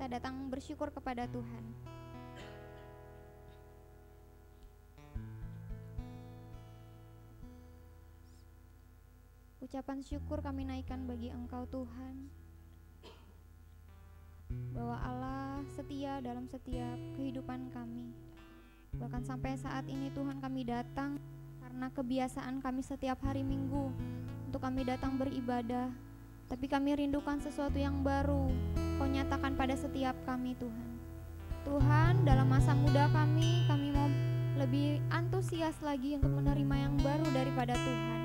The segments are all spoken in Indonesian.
kita datang bersyukur kepada Tuhan. Ucapan syukur kami naikkan bagi Engkau Tuhan, bahwa Allah setia dalam setiap kehidupan kami. Bahkan sampai saat ini Tuhan, kami datang karena kebiasaan kami setiap hari Minggu untuk kami datang beribadah. Tapi kami rindukan sesuatu yang baru Kau nyatakan pada setiap kami Tuhan. Tuhan, dalam masa muda kami mau lebih antusias lagi untuk menerima yang baru daripada Tuhan.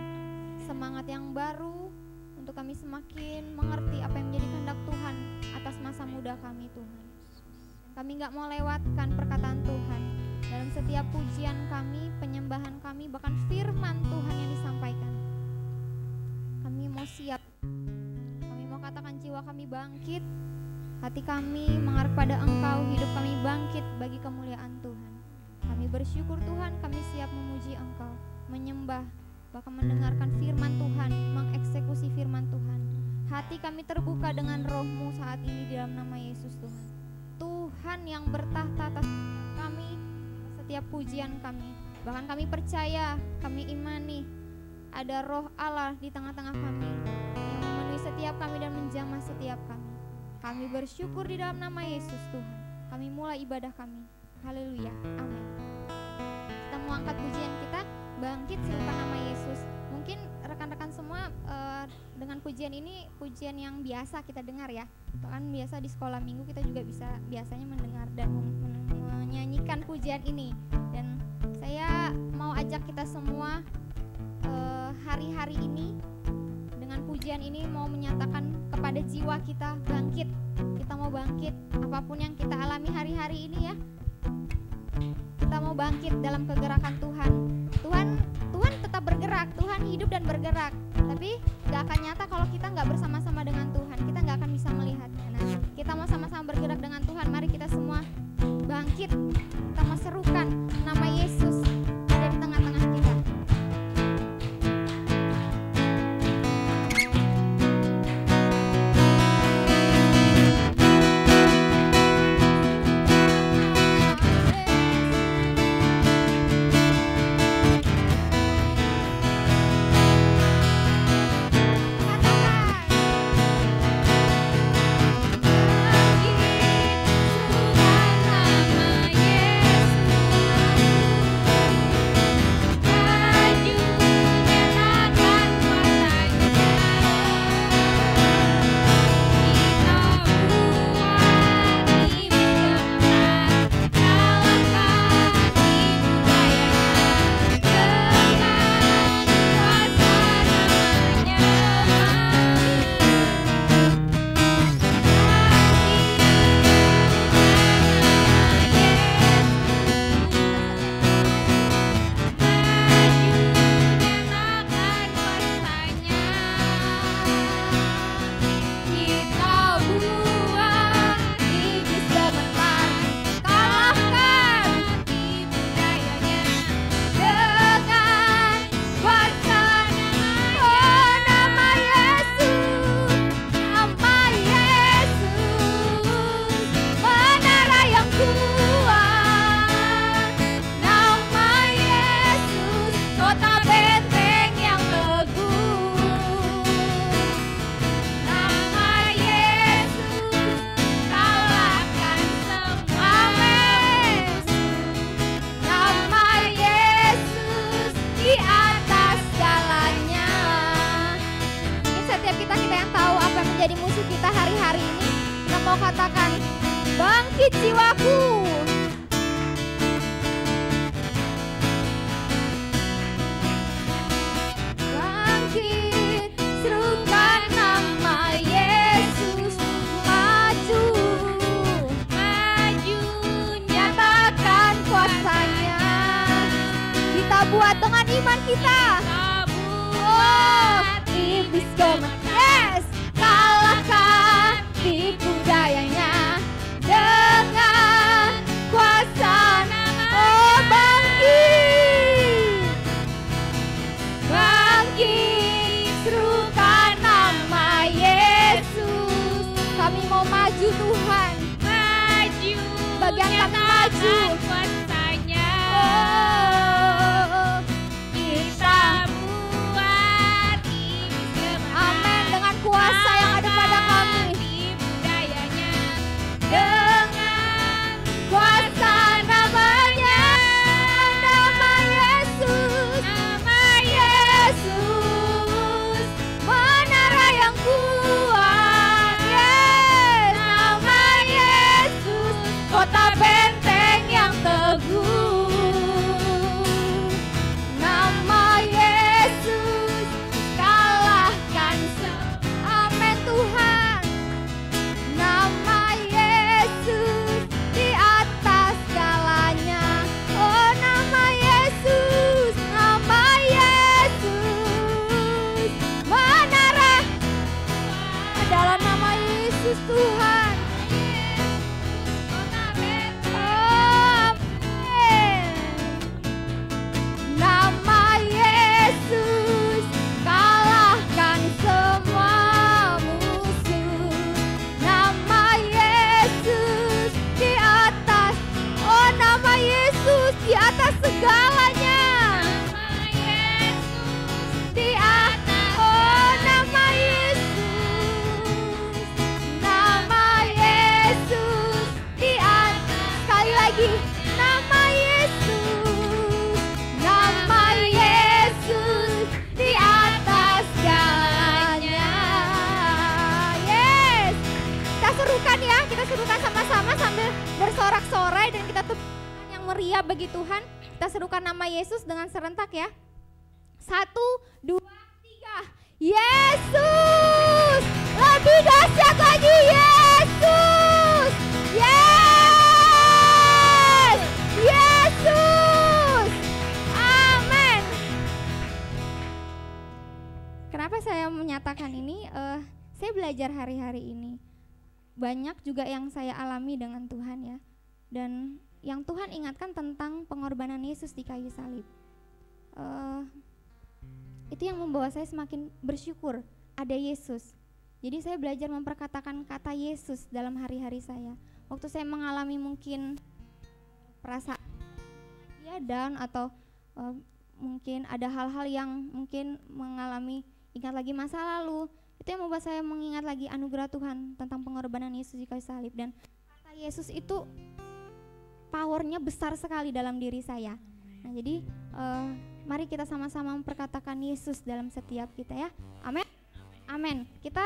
Semangat yang baru untuk kami semakin mengerti apa yang menjadi kehendak Tuhan atas masa muda kami Tuhan. Kami gak mau lewatkan perkataan Tuhan dalam setiap pujian kami, penyembahan kami, bahkan firman Tuhan yang disampaikan. Kami mau siap, kami mau katakan jiwa kami bangkit, hati kami mengarah pada Engkau, hidup kami bangkit bagi kemuliaan Tuhan. Kami bersyukur Tuhan, kami siap memuji Engkau, menyembah, bahkan mendengarkan firman Tuhan, mengeksekusi firman Tuhan. Hati kami terbuka dengan roh-Mu saat ini di dalam nama Yesus Tuhan. Tuhan yang bertahta atas kami, setiap pujian kami. Bahkan kami percaya, kami imani ada roh Allah di tengah-tengah kami yang memenuhi setiap kami dan menjamah setiap kami. Kami bersyukur di dalam nama Yesus Tuhan. Kami mulai ibadah kami. Haleluya, amin. Kita mau angkat pujian kita, bangkit serupa nama Yesus. Mungkin rekan-rekan semua dengan pujian ini pujian yang biasa kita dengar ya. Kan biasa di sekolah minggu kita juga bisa biasanya mendengar dan menyanyikan pujian ini. Dan saya mau ajak kita semua hari-hari ini dengan pujian ini mau menyatakan kepada jiwa kita bangkit. Kita mau bangkit apapun yang kita alami hari-hari ini ya. Kita mau bangkit dalam kegerakan Tuhan. Tuhan tetap bergerak, Tuhan hidup dan bergerak. Tapi gak akan nyata kalau kita gak bersama-sama dengan Tuhan. Kita gak akan bisa melihatnya. Nah, kita mau sama-sama bergerak dengan Tuhan. Mari kita semua bangkit. Kita mau serukan nama Yesus ada di tengah-tengah kita. Tuhan. maju. kuasanya Oh, kita buat iblis kemana. amin, dengan kuasa yang ada pada kami. Tipu dayanya Dengan kuasa namanya, nama Yesus, menara yang kuat. Yes, nama Yesus, kota benteng yang teguh. Nama Yesus kalahkan amin Tuhan. Nama Yesus di atas segalanya. Oh, nama Yesus, nama Yesus, menara dalam nama Yesus Tuhan. Amin. Nama Yesus kalahkan semua musuh. Nama Yesus di atas. Oh, nama Yesus di atas segalanya. Di atas. Oh, nama Yesus. Nama Yesus di atas. Sekali lagi. Nama Yesus. Nama Yesus di atas segalanya. Yes. Kita serukan ya. Kita serukan sama-sama sambil bersorak-sorai dan kita tepukkan yang meriah bagi Tuhan. Kita serukan nama Yesus dengan serentak ya. 1, 2, 3. Yesus, lebih dahsyat lagi Yesus. Yes, Yesus. Amin. Kenapa saya menyatakan ini? Saya belajar hari-hari ini. Banyak juga yang saya alami dengan Tuhan ya. Dan yang Tuhan ingatkan tentang pengorbanan Yesus di kayu salib. Itu yang membawa saya semakin bersyukur ada Yesus. Jadi saya belajar memperkatakan kata Yesus dalam hari-hari saya. Waktu saya mengalami mungkin perasaan ya down atau mungkin ada hal-hal yang mungkin mengalami ingat lagi masa lalu, itu yang membuat saya mengingat lagi anugerah Tuhan tentang pengorbanan Yesus di kayu salib. Dan kata Yesus itu powernya besar sekali dalam diri saya. Nah, jadi mari kita sama-sama memperkatakan Yesus dalam setiap kita ya. Amin. Amin. Kita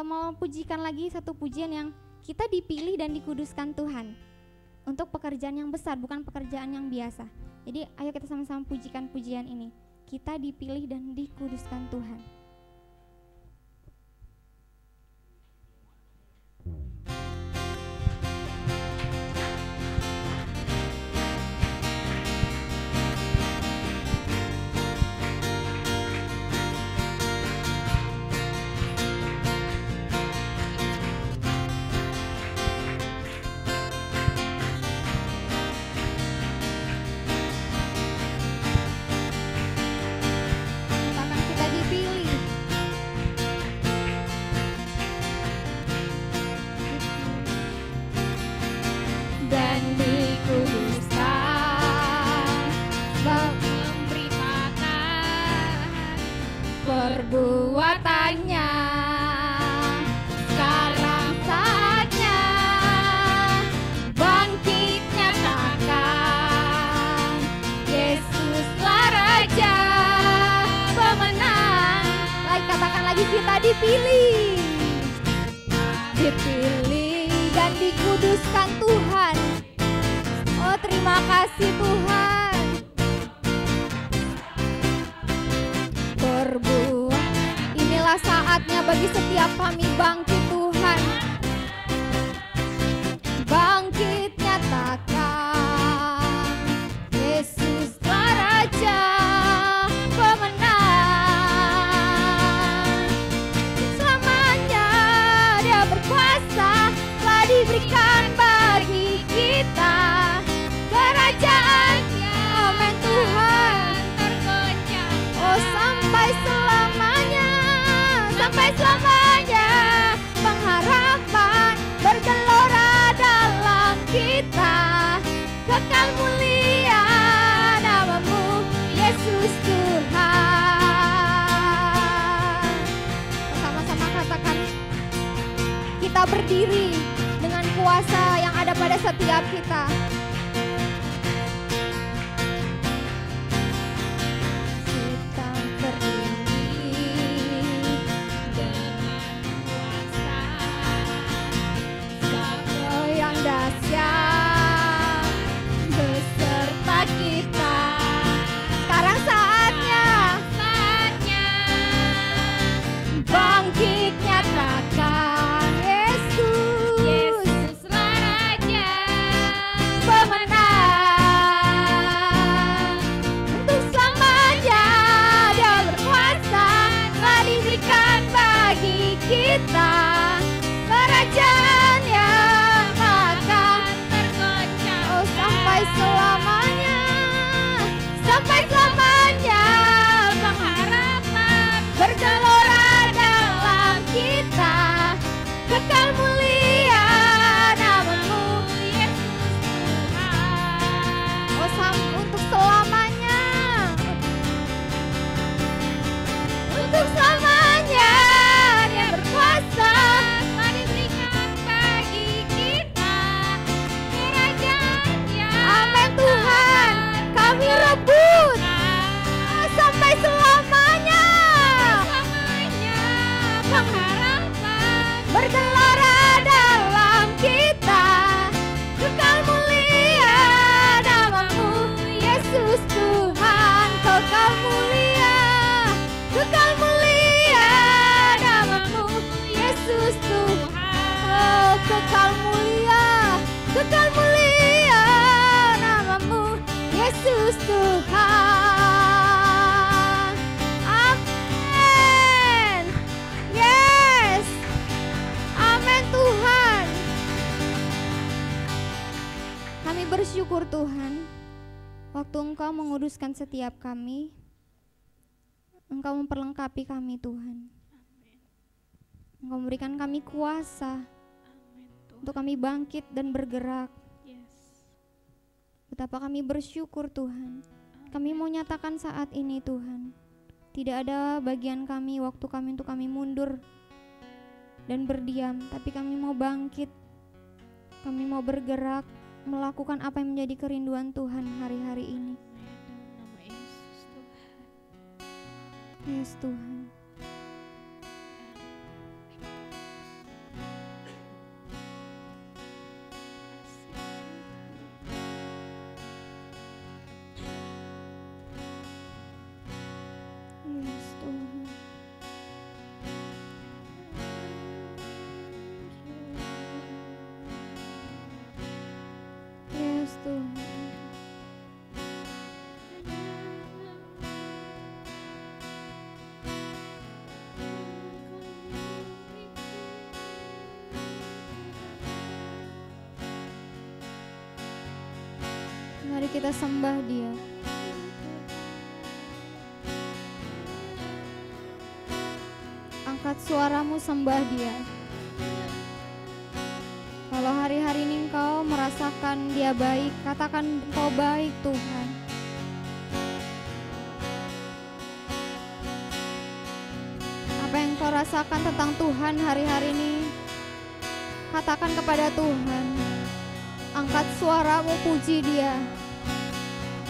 mau pujikan lagi satu pujian yang kita dipilih dan dikuduskan Tuhan untuk pekerjaan yang besar, bukan pekerjaan yang biasa. Jadi ayo kita sama-sama pujikan pujian ini. Kita dipilih dan dikuduskan Tuhan. Katakan kita dipilih. Dan dikuduskan, memberi makan perbuatannya. Sekarang saatnya bangkit nyatakan Yesuslah Raja pemenang. Katakan lagi kita dipilih. Dipilih dan dikuduskan Tuhan. Oh, terima kasih Tuhan. Berbuat, inilah saatnya bagi setiap kami bangkit Tuhan. Bangkit nyatakan Yesuslah Raja pemenang. Selamanya Dia berkuasa, telah diberikan bagi kita kerajaannya. Amin Tuhan. Oh, sampai selamanya, sampai selamanya pengharapan bergelora dalam kita. berdiri dengan kuasa yang ada pada setiap kita. Kita berdiri dengan kuasa yang dahsyat beserta kita. Sekarang saatnya bangkit nyatakan Yesus, Yesuslah Raja pemenang. Untuk selamanya Dia berkuasa, telah diberikan bagi kita kerajaan yang akan tergoncang. oh, sampai selamanya, sampai selamanya pengharapan bergelora dalam kita, kekal mulia namamu Yesus Tuhan. oh untuk selamanya, untuk selamanya Dia berkuasa, Telah diberikan bagi kita kerajaan yang amin Tuhan, kami rebut sampai selamanya selamanya pengharapan bergelora dalam kita, kekal mulia namamu Yesus Tuhan, kekal mulia namamu Yesus Tuhan, oh kekal mulia namamu Yesus Tuhan. Amin. Yes. Amin Tuhan. Kami bersyukur Tuhan, waktu Engkau menguduskan setiap kami, Engkau memperlengkapi kami Tuhan. Engkau memberikan kami kuasa untuk kami bangkit dan bergerak. Betapa kami bersyukur Tuhan. Kami mau nyatakan saat ini Tuhan, tidak ada bagian kami waktu kami untuk kami mundur dan berdiam, tapi kami mau bangkit. Kami mau bergerak, melakukan apa yang menjadi kerinduan Tuhan hari-hari ini. nama Yesus Tuhan. Yes Tuhan. Yes Tuhan. Yes Tuhan. Mari kita sembah Dia. Angkat suaramu, sembah Dia. Kalau hari-hari ini engkau merasakan Dia baik, katakan Engkau baik Tuhan. Apa yang kau rasakan tentang Tuhan hari-hari ini, katakan kepada Tuhan. Angkat suaramu, puji Dia.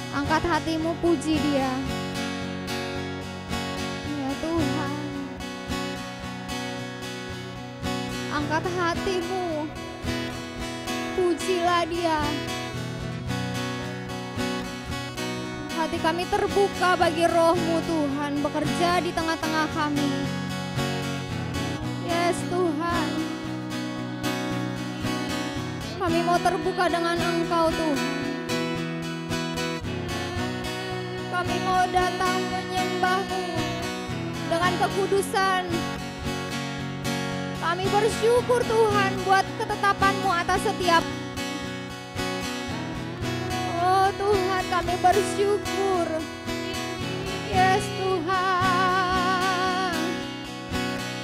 Angkat hatimu, puji Dia. Ya Tuhan, angkat hatimu, pujilah Dia. Hati kami terbuka bagi Roh-Mu Tuhan, bekerja di tengah-tengah kami. Yes Tuhan, kami mau terbuka dengan Engkau Tuhan. Kami mau datang menyembah-Mu dengan kekudusan. Kami bersyukur Tuhan buat ketetapan-Mu atas setiap. Oh Tuhan, kami bersyukur. Yes Tuhan.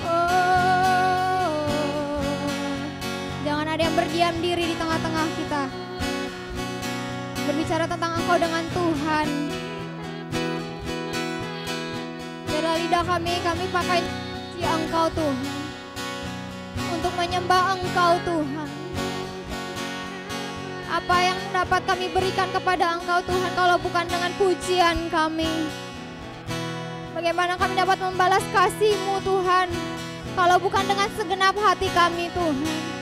Oh, jangan ada yang berdiam diri di tengah-tengah kita. Berbicara tentang Engkau dengan Tuhan. Dalam lidah kami pakai puji Engkau Tuhan, untuk menyembah Engkau Tuhan. Apa yang dapat kami berikan kepada Engkau Tuhan kalau bukan dengan pujian kami? Bagaimana kami dapat membalas kasih-Mu Tuhan kalau bukan dengan segenap hati kami Tuhan?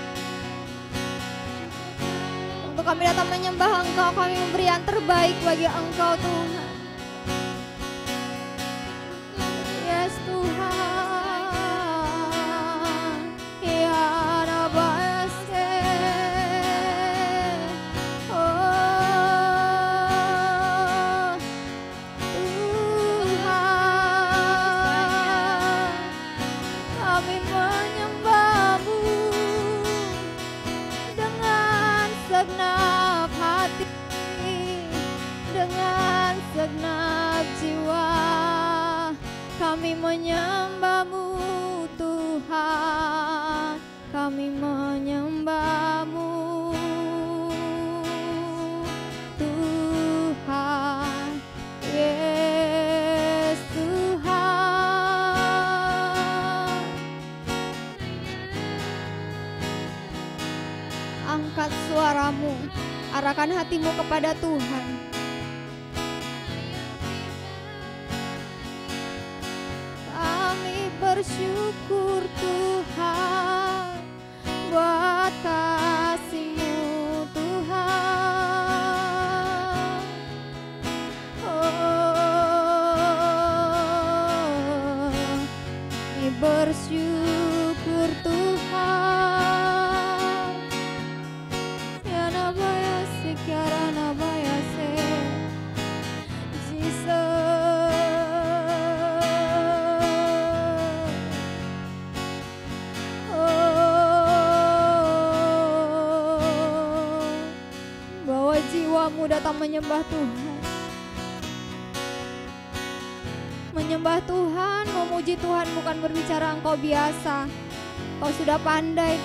Untuk kami datang menyembah Engkau, kami memberi yang terbaik bagi Engkau Tuhan. Yes Tuhan, ya Rabbaste, oh Tuhan, kami menyembah-Mu dengan segenap hati, dengan segenap jiwa. Kami menyembah-Mu Tuhan, kami menyembah-Mu Tuhan, yes Tuhan. Angkat suaramu, arahkan hatimu kepada Tuhan. Bersyukur Tuhan buat kasih-Mu Tuhan. Oh, kami bersyukur Tuhan. Ya nabaya sekiara nabaya se Jesus. Jiwamu datang menyembah Tuhan. Menyembah Tuhan, memuji Tuhan bukan berbicara engkau biasa, kau sudah pandai,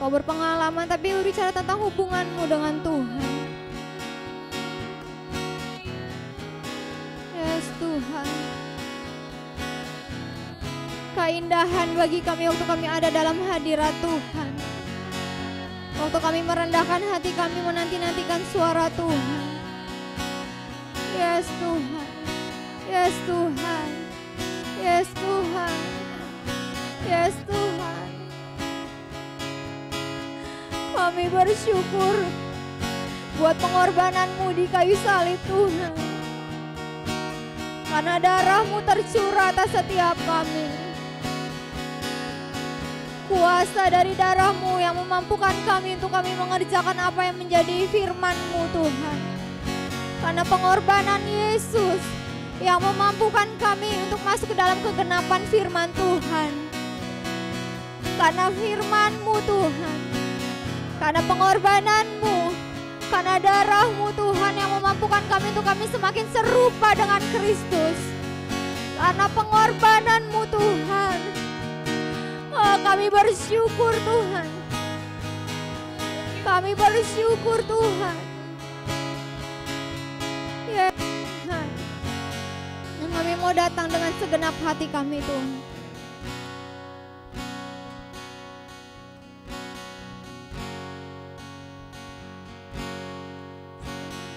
kau berpengalaman, tapi berbicara tentang hubunganmu dengan Tuhan. Yes Tuhan. Keindahan bagi kami waktu kami ada dalam hadirat Tuhan. Waktu kami merendahkan hati kami menanti-nantikan suara Tuhan. Yes Tuhan, yes Tuhan, yes Tuhan, yes Tuhan. Kami bersyukur buat pengorbanan-Mu di kayu salib Tuhan. Karena darah-Mu tercurah atas setiap kami. Kuasa dari darah-Mu yang memampukan kami untuk kami mengerjakan apa yang menjadi firman-Mu Tuhan. Karena pengorbanan Yesus yang memampukan kami untuk masuk ke dalam kegenapan firman Tuhan. Karena firman-Mu Tuhan, karena pengorbanan-Mu, karena darah-Mu Tuhan yang memampukan kami untuk kami semakin serupa dengan Kristus. Karena pengorbanan-Mu Tuhan, oh, kami bersyukur Tuhan. Kami bersyukur Tuhan. Ya Tuhan. Dan kami mau datang dengan segenap hati kami Tuhan.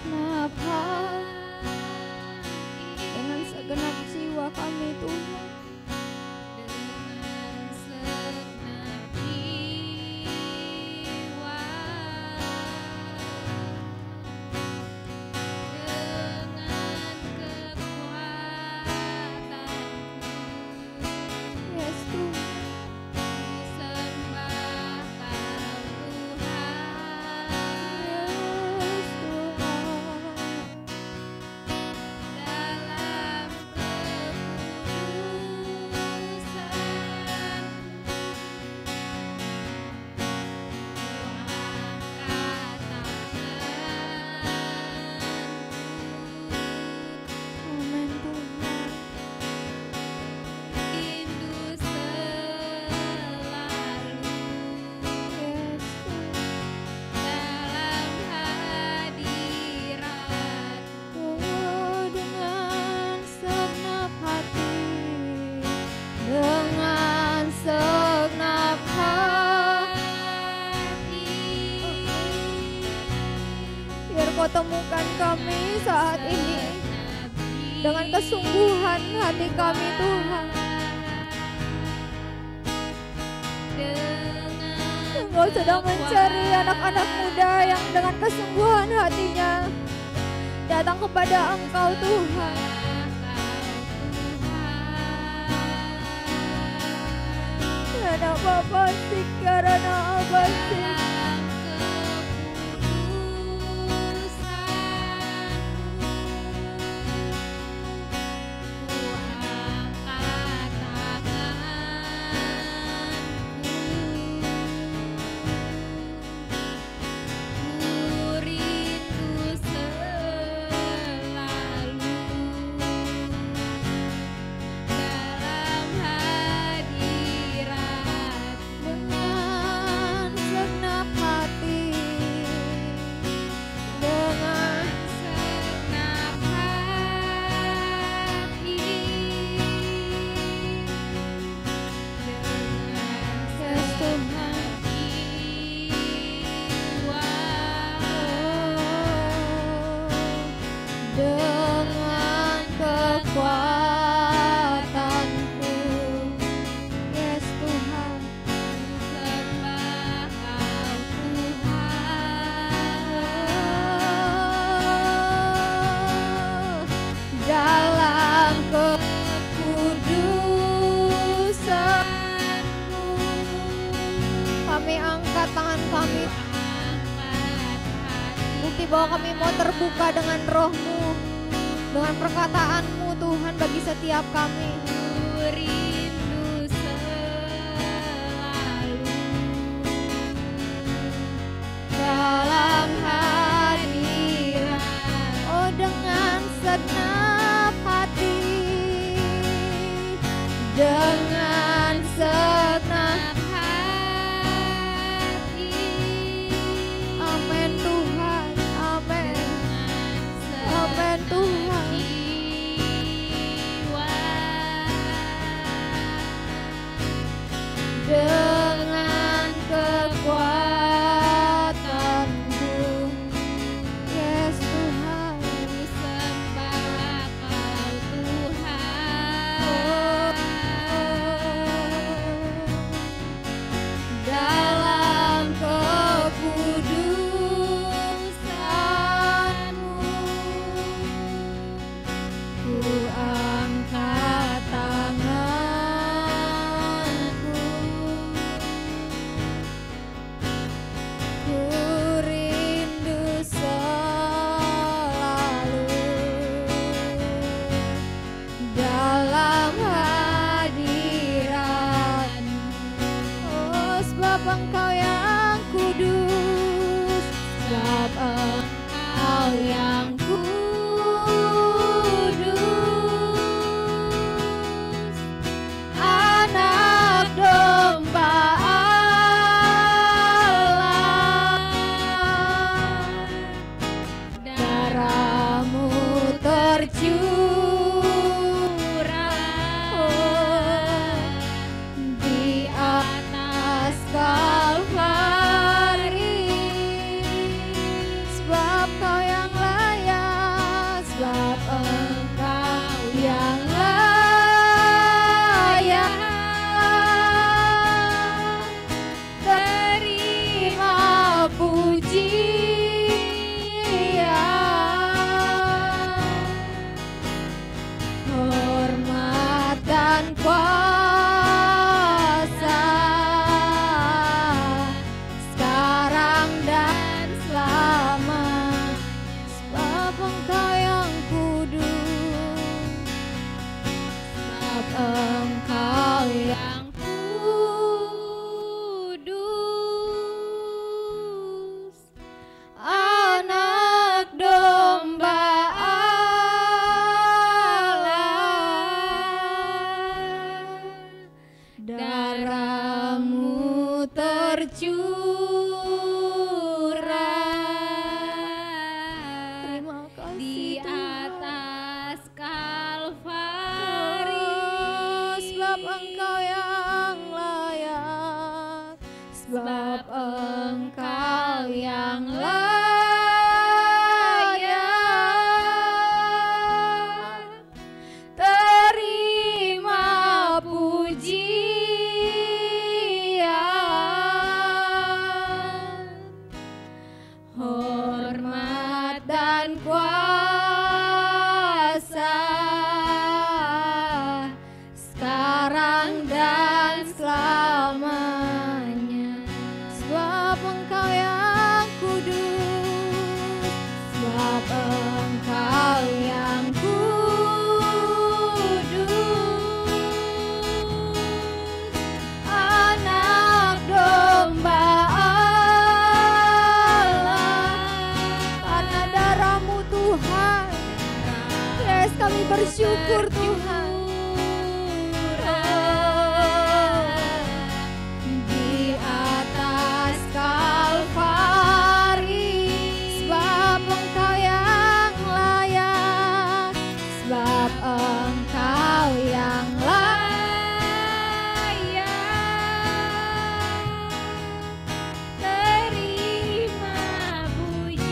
Kenapa? Dengan segenap jiwa kami Tuhan. mau temukan kami saat ini dengan kesungguhan hati kami Tuhan. Engkau sedang mencari anak-anak muda yang dengan kesungguhan hatinya datang kepada Engkau Tuhan. Karena Bapa sih, karena Abba sih. Bahwa kami mau terbuka dengan roh-Mu, dengan perkataan-Mu Tuhan bagi setiap kami. Rindu selalu Dalam hadirat, oh dengan segenap hati, dengan segenap hati. amin Tuhan, amin, amin Tuhan. Dengan kekuatan-Mu, yes Tuhan, Sembah Kau Tuhan. Dalam kekudusan-Mu, ku angkat tanganku, ku rindu selalu dalam hadirat-Mu. Oh, sebab Engkau yang kudus, sebab Engkau yang kudus, anak domba Allah, darah-Mu tercurah di atas Kalvari. Sebab Kau yang layak, sebab Engkau yang layak, terima pujian, hormat dan kuasa, sekarang dan selamanya. Sebab Engkau yang kudus, sebab Engkau yang kudus, anak domba Allah, darah-Mu tercurah terima kasih Di Tuhan. atas Kalvari. Oh, sebab Engkau yang layak, sebab Engkau yang layak, hormat dan kuasa sekarang dan selamanya. Sebab Engkau yang kudus, Sebab Engkau yang kudus, Anak domba Allah. karena darah-Mu Tuhan. Yes, kami bersyukur Tuhan. Di atas Kalvari, Sebab Engkau yang layak, sebab Engkau yang layak. Terima pujian,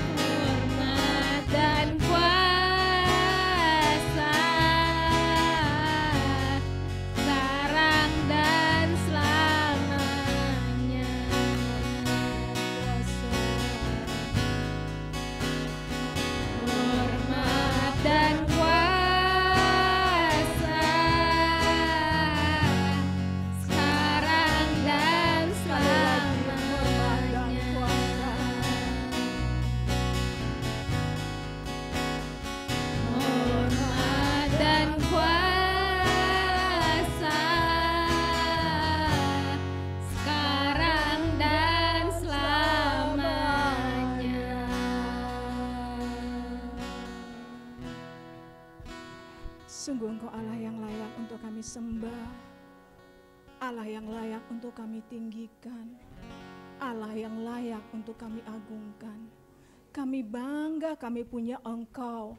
hormat dan kuasa sekarang dan selamanya. Hormat dan kuasa sekarang dan selamanya. Hormat dan kuasa sekarang dan selamanya. Sungguh Engkau Allah yang layak untuk kami sembah, Allah yang layak untuk kami tinggikan, Allah yang layak untuk kami agungkan. Kami bangga kami punya Engkau,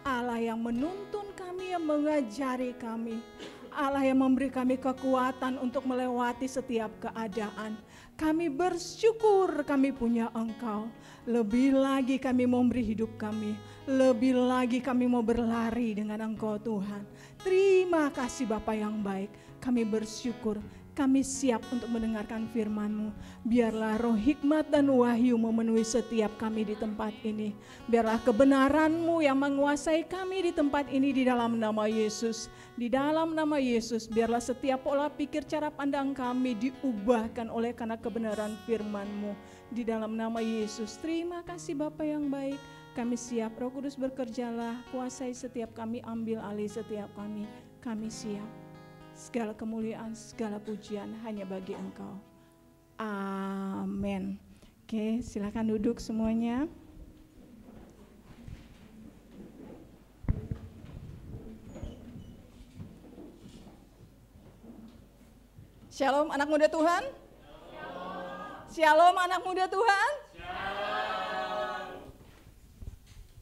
Allah yang menuntun kami, yang mengajari kami, Allah yang memberi kami kekuatan untuk melewati setiap keadaan. Kami bersyukur kami punya Engkau. Lebih lagi kami mau memberi hidup kami, lebih lagi kami mau berlari dengan Engkau Tuhan. Terima kasih Bapa yang baik. Kami bersyukur, kami siap untuk mendengarkan firman-Mu. Biarlah roh hikmat dan wahyu memenuhi setiap kami di tempat ini. Biarlah kebenaran-Mu yang menguasai kami di tempat ini di dalam nama Yesus. Di dalam nama Yesus, biarlah setiap pola pikir, cara pandang kami diubahkan oleh karena kebenaran firman-Mu. Di dalam nama Yesus, terima kasih Bapa yang baik. Kami siap, Roh Kudus bekerjalah, kuasai setiap kami, ambil alih setiap kami. Kami siap. Segala kemuliaan, segala pujian hanya bagi Engkau. Amin. Oke, silakan duduk semuanya. Shalom anak muda Tuhan. Shalom anak muda Tuhan.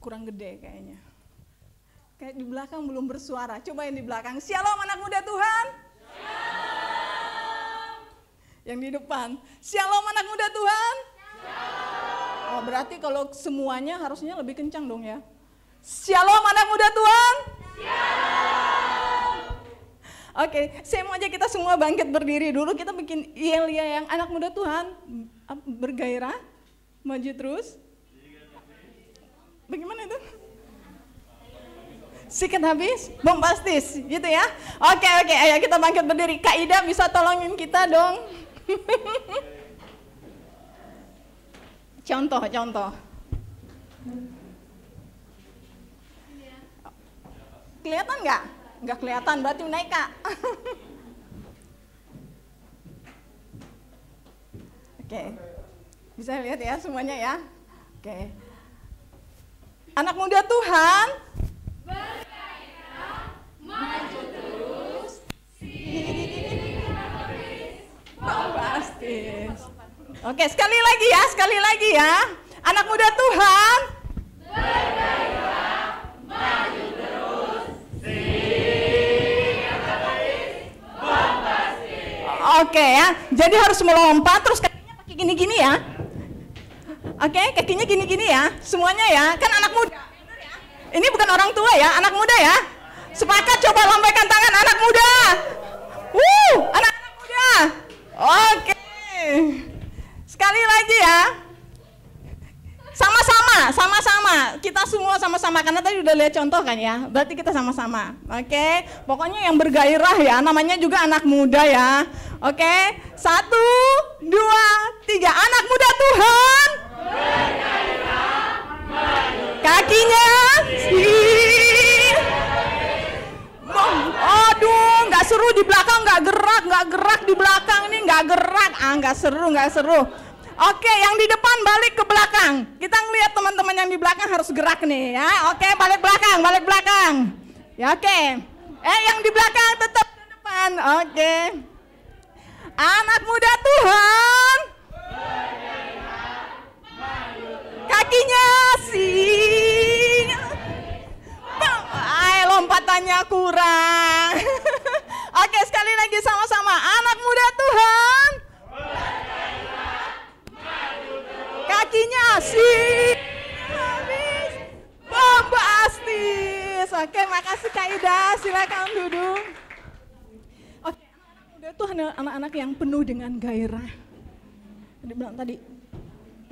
Kurang gede kayaknya. Kayak di belakang belum bersuara. Coba yang di belakang. Shalom anak muda Tuhan. Shalom. Yang di depan. Shalom anak muda Tuhan. Shalom. Oh, berarti kalau semuanya harusnya lebih kencang dong ya. Shalom anak muda Tuhan. Shalom. Oke, saya mau ajak kita semua bangkit berdiri dulu. Kita bikin Yelia yang anak muda Tuhan. Bergairah. Maju terus. Bagaimana itu? Sikat habis, bombastis, gitu ya. Oke, ayo kita bangkit berdiri. Kak Ida bisa tolongin kita dong. Contoh. Kelihatan nggak? Nggak kelihatan, berarti naik Kak. Oke, bisa lihat ya semuanya ya. Oke. Anak muda Tuhan, bergairah, maju terus, bombastis. Oke, sekali lagi ya. Anak muda Tuhan, bergairah, maju terus, bombastis. Oke ya, jadi harus melompat terus kakinya pakai gini-gini ya. Oke, kakinya gini-gini ya, semuanya ya, kan anak muda. Ini bukan orang tua ya, anak muda ya. Sepakat, coba lambaikan tangan anak muda. Anak-anak kita semua sama-sama, karena tadi udah lihat contoh kan ya, berarti kita sama-sama. Oke, pokoknya yang bergairah ya, namanya juga anak muda ya. Oke, 1, 2, 3, anak muda Tuhan. Kakinya aduh, nggak seru di belakang, nggak gerak di belakang nih, nggak gerak, nggak seru. Oke, yang di depan balik ke belakang. Kita ngelihat teman-teman yang di belakang harus gerak nih ya. Oke, balik belakang. Ya oke. Yang di belakang tetap di depan. Oke. Anak muda Tuhan. Kakinya sing. Lompatannya kurang. Oke, sekali lagi sama-sama. Anak muda Tuhan. Kakinya sing. Habis. Bombastis. Oke, makasih Kak Ida. Silakan duduk. Oke, anak muda itu anak-anak yang penuh dengan gairah. Dibilang tadi,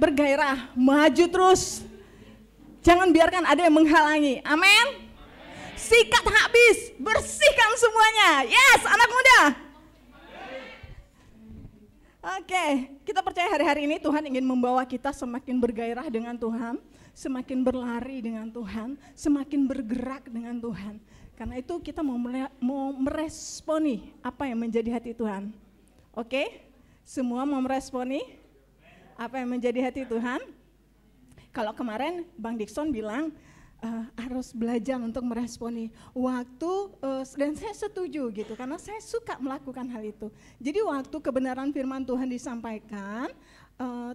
bergairah, maju terus. Jangan biarkan ada yang menghalangi. Amin. Sikat habis, bersihkan semuanya. Yes, anak muda. Oke, kita percaya hari-hari ini Tuhan ingin membawa kita semakin bergairah dengan Tuhan, semakin berlari dengan Tuhan, semakin bergerak dengan Tuhan. Karena itu kita mau meresponi apa yang menjadi hati Tuhan. Oke, semua mau meresponi apa yang menjadi hati Tuhan. Kalau kemarin Bang Dikson bilang, harus belajar untuk meresponi waktu, dan saya setuju gitu, karena saya suka melakukan hal itu. Jadi waktu kebenaran firman Tuhan disampaikan,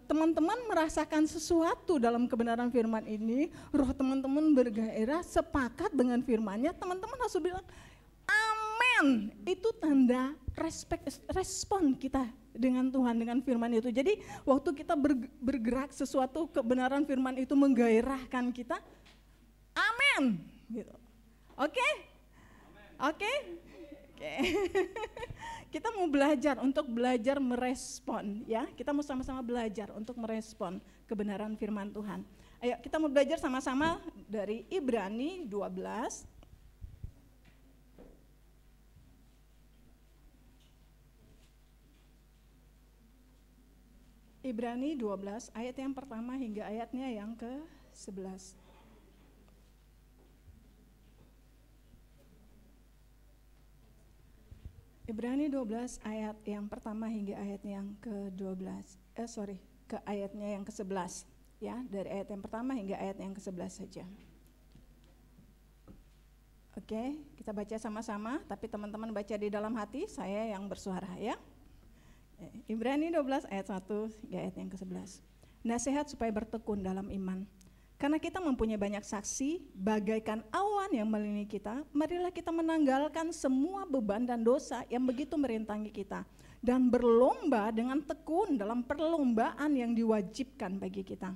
teman-teman merasakan sesuatu dalam kebenaran firman ini, roh teman-teman bergairah, sepakat dengan firmannya, teman-teman harus bilang amin. Itu tanda respon kita dengan Tuhan, dengan firman itu. Jadi waktu kita bergerak sesuatu, kebenaran firman itu menggairahkan kita, amin, gitu. Oke. Kita mau belajar untuk belajar merespon, ya. Kita mau sama-sama belajar untuk merespon kebenaran firman Tuhan. Ayo, kita mau belajar sama-sama dari Ibrani 12. Ibrani 12 ayat yang pertama hingga ayatnya yang ke-11. Ibrani 12 ayat yang pertama hingga ayat yang ke-12. Ke ayatnya yang ke-11, ya, dari ayat yang pertama hingga ayat yang ke-11 saja. Oke, kita baca sama-sama, tapi teman-teman baca di dalam hati, saya yang bersuara ya. Ibrani 12 ayat 1 hingga ayat yang ke-11. Nasihat supaya bertekun dalam iman. Karena kita mempunyai banyak saksi, bagaikan awan yang melilit kita, marilah kita menanggalkan semua beban dan dosa yang begitu merintangi kita, dan berlomba dengan tekun dalam perlombaan yang diwajibkan bagi kita.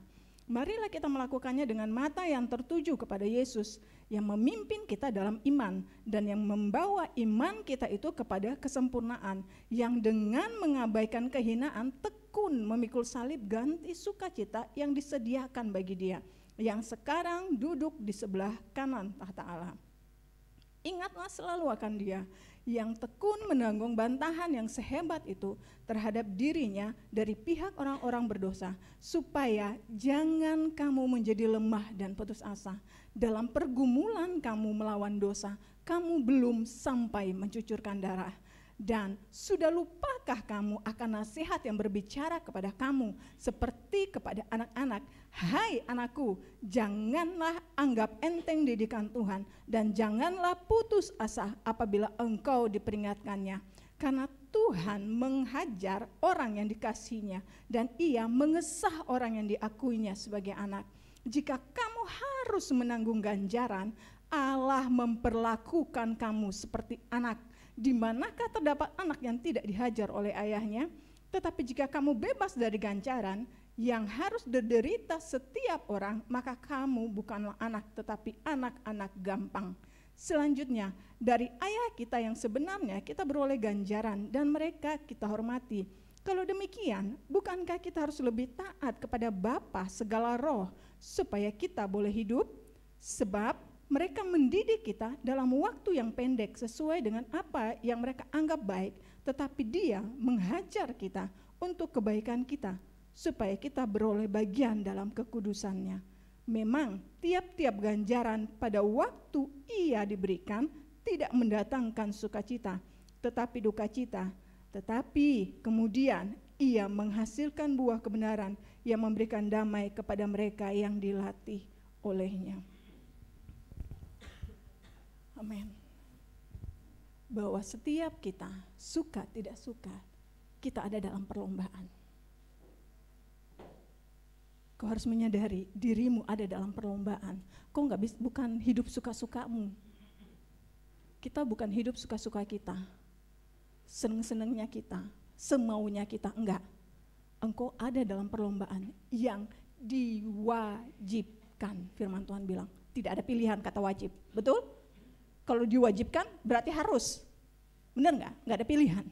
Marilah kita melakukannya dengan mata yang tertuju kepada Yesus, yang memimpin kita dalam iman, dan yang membawa iman kita itu kepada kesempurnaan, yang dengan mengabaikan kehinaan, tekun memikul salib ganti sukacita yang disediakan bagi Dia, yang sekarang duduk di sebelah kanan tahta Allah. Ingatlah selalu akan Dia yang tekun menanggung bantahan yang sehebat itu terhadap dirinya dari pihak orang-orang berdosa, supaya jangan kamu menjadi lemah dan putus asa. Dalam pergumulan kamu melawan dosa, kamu belum sampai mencucurkan darah. Dan sudah lupakah kamu akan nasihat yang berbicara kepada kamu seperti kepada anak-anak? Hai anakku, janganlah anggap enteng didikan Tuhan, dan janganlah putus asa apabila engkau diperingatkannya. Karena Tuhan menghajar orang yang dikasihinya, dan Ia mengesah orang yang diakuinya sebagai anak. Jika kamu harus menanggung ganjaran, Allah memperlakukan kamu seperti anak. Di manakah terdapat anak yang tidak dihajar oleh ayahnya? Tetapi jika kamu bebas dari ganjaran yang harus diderita setiap orang, maka kamu bukanlah anak, tetapi anak-anak gampang. Selanjutnya, dari ayah kita yang sebenarnya kita beroleh ganjaran, dan mereka kita hormati. Kalau demikian, bukankah kita harus lebih taat kepada Bapa segala roh supaya kita boleh hidup? Sebab mereka mendidik kita dalam waktu yang pendek sesuai dengan apa yang mereka anggap baik, tetapi Dia menghajar kita untuk kebaikan kita, supaya kita beroleh bagian dalam kekudusannya. Memang tiap-tiap ganjaran pada waktu ia diberikan tidak mendatangkan sukacita, tetapi duka cita. Tetapi kemudian ia menghasilkan buah kebenaran yang memberikan damai kepada mereka yang dilatih olehnya. Amin. Bahwa setiap kita, suka tidak suka, kita ada dalam perlombaan. Kau harus menyadari dirimu ada dalam perlombaan. Kau bukan hidup suka-sukamu. Kita bukan hidup suka-suka kita, seneng-senengnya kita, semaunya kita, enggak. Engkau ada dalam perlombaan yang diwajibkan. Firman Tuhan bilang, tidak ada pilihan kata wajib, betul? Kalau diwajibkan berarti harus, benar enggak? Enggak ada pilihan.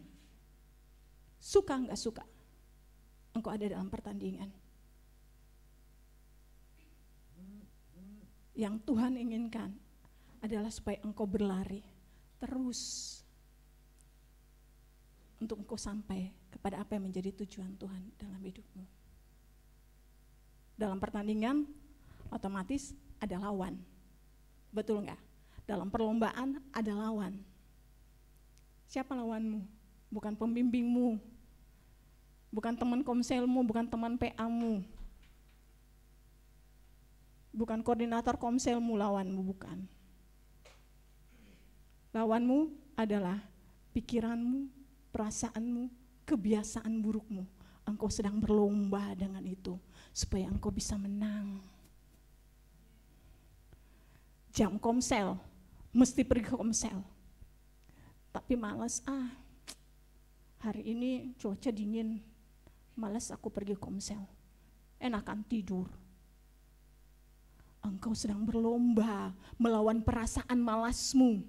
Suka enggak suka, engkau ada dalam pertandingan. Yang Tuhan inginkan adalah supaya engkau berlari terus untuk engkau sampai kepada apa yang menjadi tujuan Tuhan dalam hidupmu. Dalam pertandingan otomatis ada lawan, betul enggak? Dalam perlombaan ada lawan. Siapa lawanmu? Bukan pembimbingmu, bukan teman komselmu, bukan teman PA-mu, bukan koordinator komselmu lawanmu, bukan. Lawanmu adalah pikiranmu, perasaanmu, kebiasaan burukmu. Engkau sedang berlomba dengan itu supaya engkau bisa menang. Jam komsel, mesti pergi ke komsel. Tapi malas, hari ini cuaca dingin, malas aku pergi komsel. Enakan tidur. Engkau sedang berlomba melawan perasaan malasmu.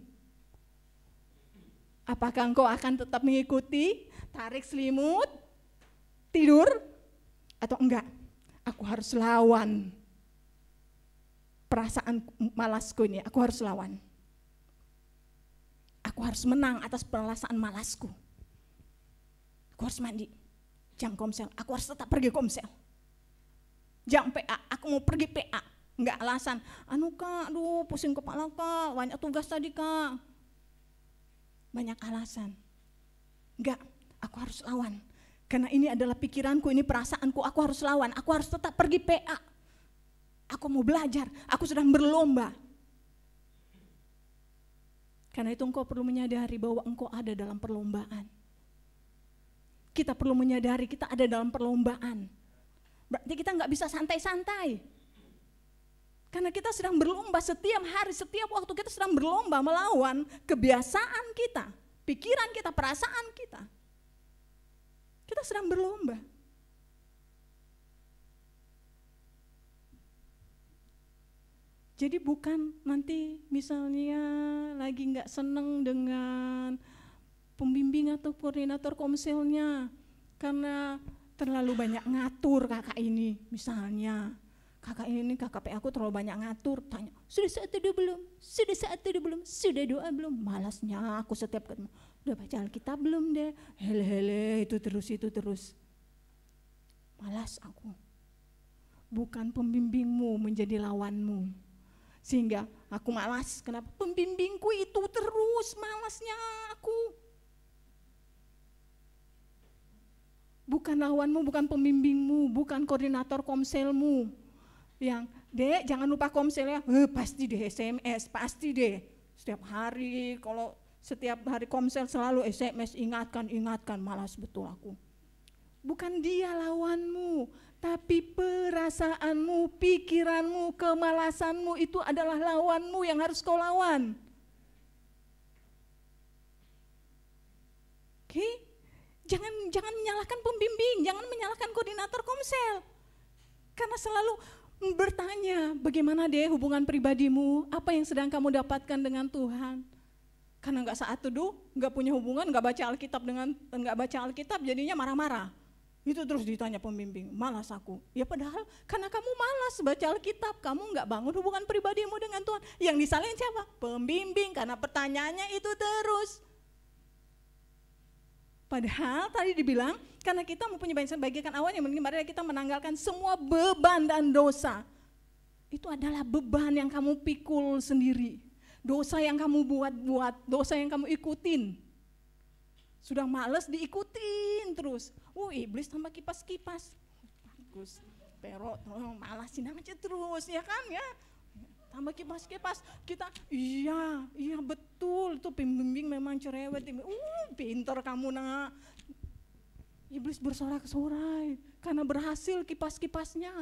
Apakah engkau akan tetap mengikuti, tarik selimut, tidur, atau enggak? Aku harus lawan perasaan malasku ini, aku harus lawan. Aku harus menang atas perasaan malasku. Aku harus mandi, jam komsel, aku harus tetap pergi komsel. Jam PA, aku mau pergi PA. Enggak alasan, kak, pusing kepala kak, banyak tugas tadi kak. Banyak alasan. Enggak, aku harus lawan. Karena ini adalah pikiranku, ini perasaanku, aku harus lawan, aku harus tetap pergi PA. Aku mau belajar, aku sedang berlomba. Karena itu engkau perlu menyadari bahwa engkau ada dalam perlombaan. Kita perlu menyadari kita ada dalam perlombaan. Berarti kita enggak bisa santai-santai. Karena kita sedang berlomba setiap hari, setiap waktu kita sedang berlomba melawan kebiasaan kita, pikiran kita, perasaan kita. Kita sedang berlomba. Jadi bukan nanti misalnya lagi nggak seneng dengan pembimbing atau koordinator komselnya karena terlalu banyak ngatur kakak ini misalnya. Kakak ini kakak PA aku terlalu banyak ngatur, tanya, sudah saat itu belum? Sudah saat itu belum? Sudah doa belum? Malasnya aku setiap ketemu, udah baca Alkitab belum deh? Hele itu terus. Malas aku. Bukan pembimbingmu menjadi lawanmu. Sehingga aku malas, kenapa? Pembimbingku itu terus, malasnya aku. Bukan lawanmu, bukan pembimbingmu, bukan koordinator komselmu. Yang, dek jangan lupa komsel ya, pasti deh SMS, pasti deh. Setiap hari, kalau setiap hari komsel selalu SMS, ingatkan, malas betul aku. Bukan dia lawanmu, tapi perasaanmu, pikiranmu, kemalasanmu itu adalah lawanmu yang harus kau lawan. Oke? Jangan menyalahkan pembimbing, jangan menyalahkan koordinator komsel. Karena selalu bertanya, bagaimana deh hubungan pribadimu, apa yang sedang kamu dapatkan dengan Tuhan. Karena nggak saat teduh, nggak punya hubungan, nggak baca Alkitab, jadinya marah-marah. Itu terus ditanya pembimbing, malas aku. Ya padahal karena kamu malas baca Alkitab, kamu nggak bangun hubungan pribadimu dengan Tuhan. Yang disalahin siapa? Pembimbing, karena pertanyaannya itu terus. Padahal tadi dibilang, karena kita mempunyai bagaikan awan yang mari kita menanggalkan semua beban dan dosa. Itu adalah beban yang kamu pikul sendiri. Dosa yang kamu buat-buat, dosa yang kamu ikutin. Sudah males diikutin terus. Iblis tambah kipas-kipas. Bagus, pero malasin aja terus, ya kan ya. Tambah kipas-kipas, kita iya betul, itu pembimbing memang cerewet. Pinter kamu nak. Iblis bersorak-sorai karena berhasil kipas-kipasnya.